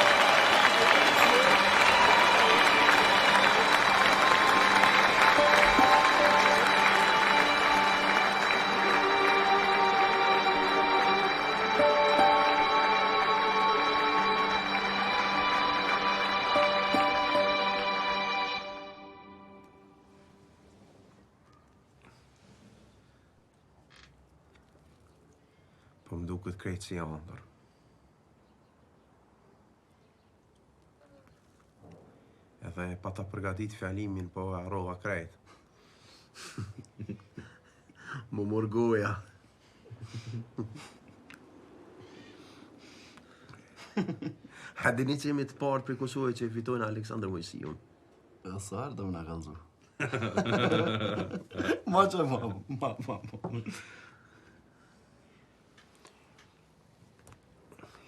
Po më duket krejtë si andër. Edhe pa ta përgatit fjalimin, po arrova krejt. Më mërgoja. Hadini që jemi të partë për Kosovë që e fitojnë Aleksandr Mojsiun. E sa arë dhe më nga kalzu. Ma që ma.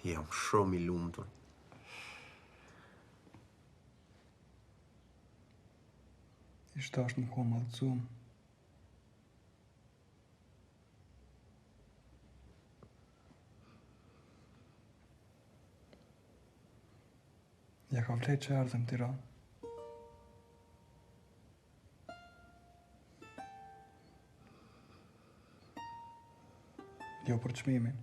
Jam shumë I lumtur. Ishte është më koha malëcum. Ja ka vlejt që ardhëm Tiranë. Jo për çmimin.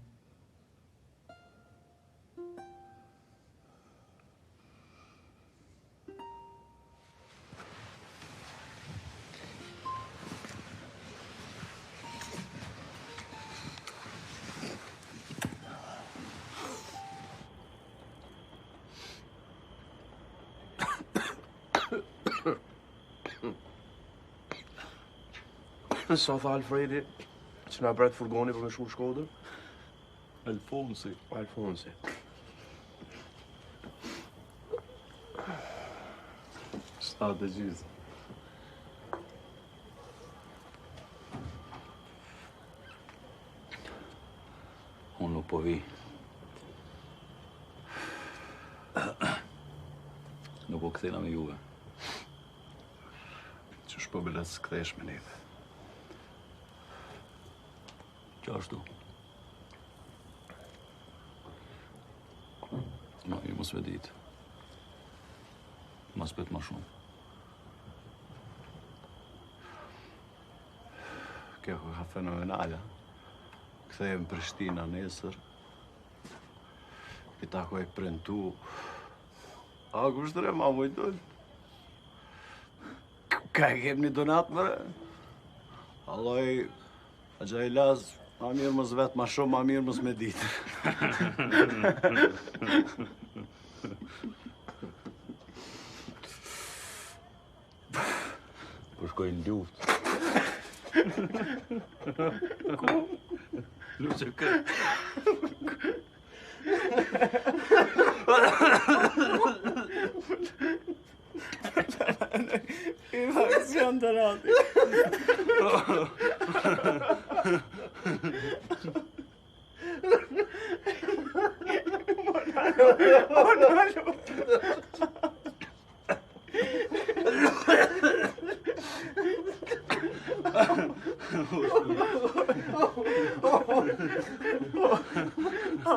Sa tha Alfredi, që na bret furgoni për me shku Shkodër? Alfonsi. Alfonsi. Sta të gjithë. Unë nuk po vi. Nuk po këthena me juve. Që shpo bilet së këthesh me neve. Qa ashtu? Ma, ju mos vedit. Ma spet ma shumë. Kjo ka fenomenale. Kthejem Prishtina nesër. I takoj prentu. A kushtëre ma mujtoj? Ka e kem një donat mëre? Alloj, a gjaj laz, ma mirë mës vetë ma shumë, ma mirë mës me ditë. Po shkoj në luft. Ku? Luqe kërë. Aksion të rati.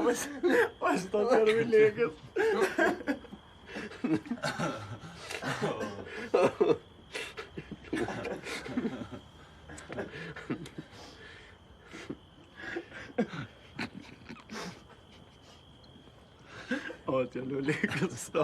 Ashtë të tërë lekës. O, t'ja lu lekës, so.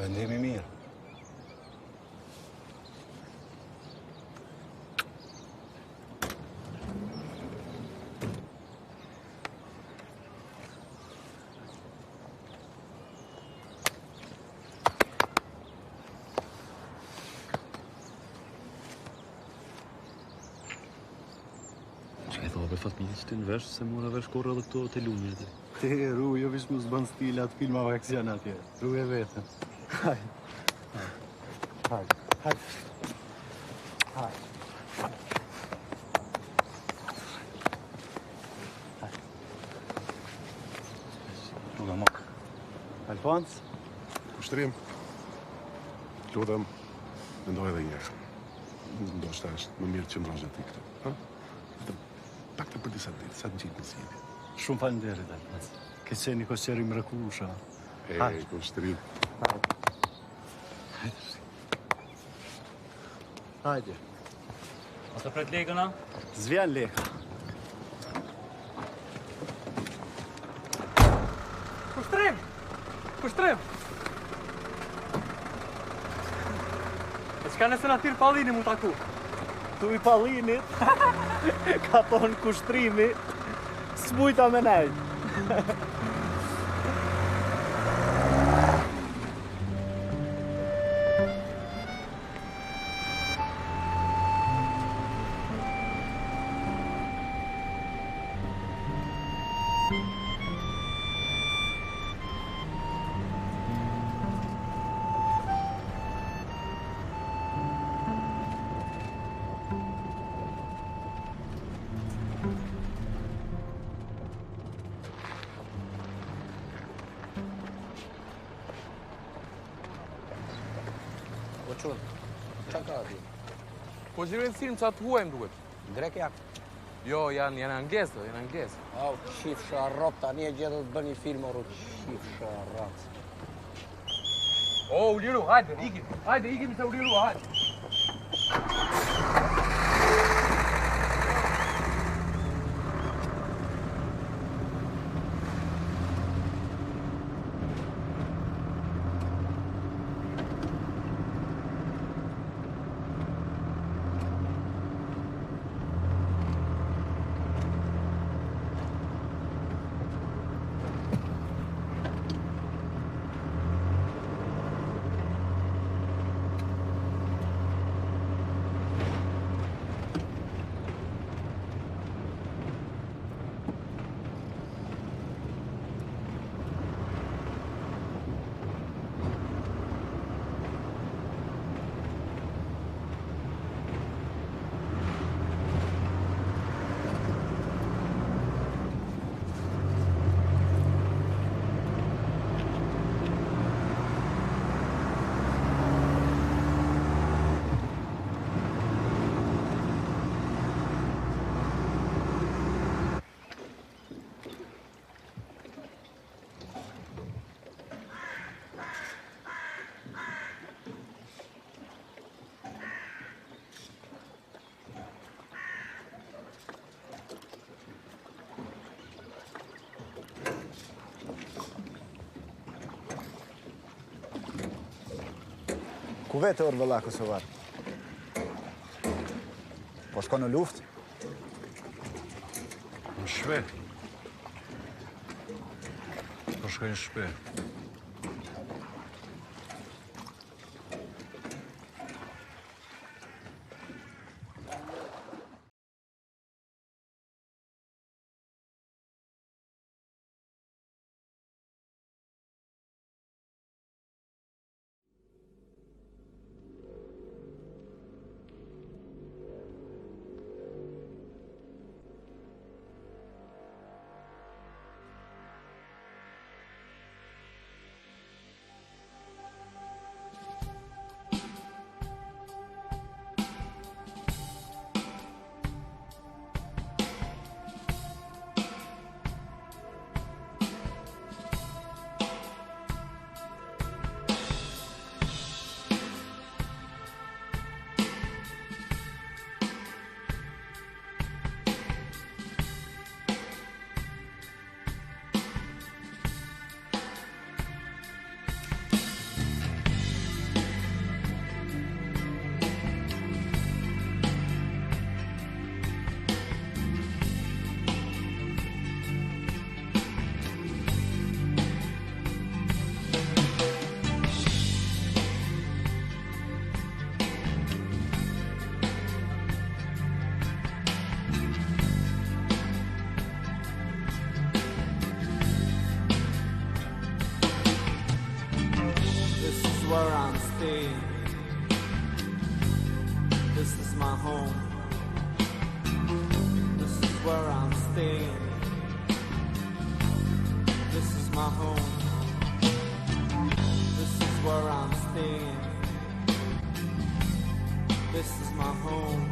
Vendimi mirë. Që e thove Fatminis të në vesh, se mora vesh korë edhe këto të lunjët. Te, ru, jo vish mu zbën stilat filmave aksion atje. Ru e vetën. Hajde. Hajde. Hajde. Hajde. Rruga mok. Alfons? Kushtrim. Lutem, mendoj edhe njërë. Ndoshta është më mirë që ndrosh ti këtu. Ha? Pak të për disa ditë, sa të gjitë në zhjini. Shumë falenderit, Alfons. Ke qeni kosqeri mrekullusha. Kushtrim. Hajde. Ose pret lekën, a? Zvjan leka. Kushtrim! Kushtrim! E qka nëse në tirë Pallini mu taku? Tu i Pallinit, ka thonë kushtrimi, s'mujta me nejtë. Po qënë, qa ka ati? Po gjirojnë film që atë huajmë duhet. Grek janë? Jo, janë anglesë, janë anglesë. Au, qif sharrot, tani e gjithë të bën një film, oru, qif sharrot. O, u liru, hajde, ikim se u liru, hajde. Ku vete orë vëlla Kosovar? Po shko në luft? Në shpe. Po shkoj në shpe. Where I'm staying. This is my home. This is where I'm staying. This is my home. This is where I'm staying. This is my home.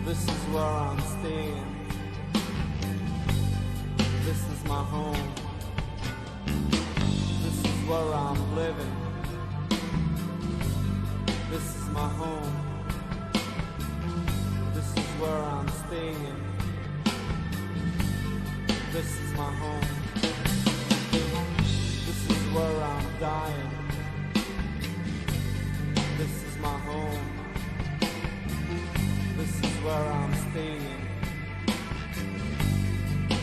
This is where I'm staying. This is my home. Where I'm living. This is my home. This is where I'm staying. This is my home. This is where I'm dying. This is my home. This is where I'm staying.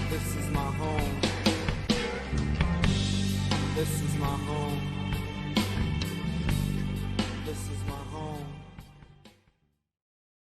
This is my home. This is my home.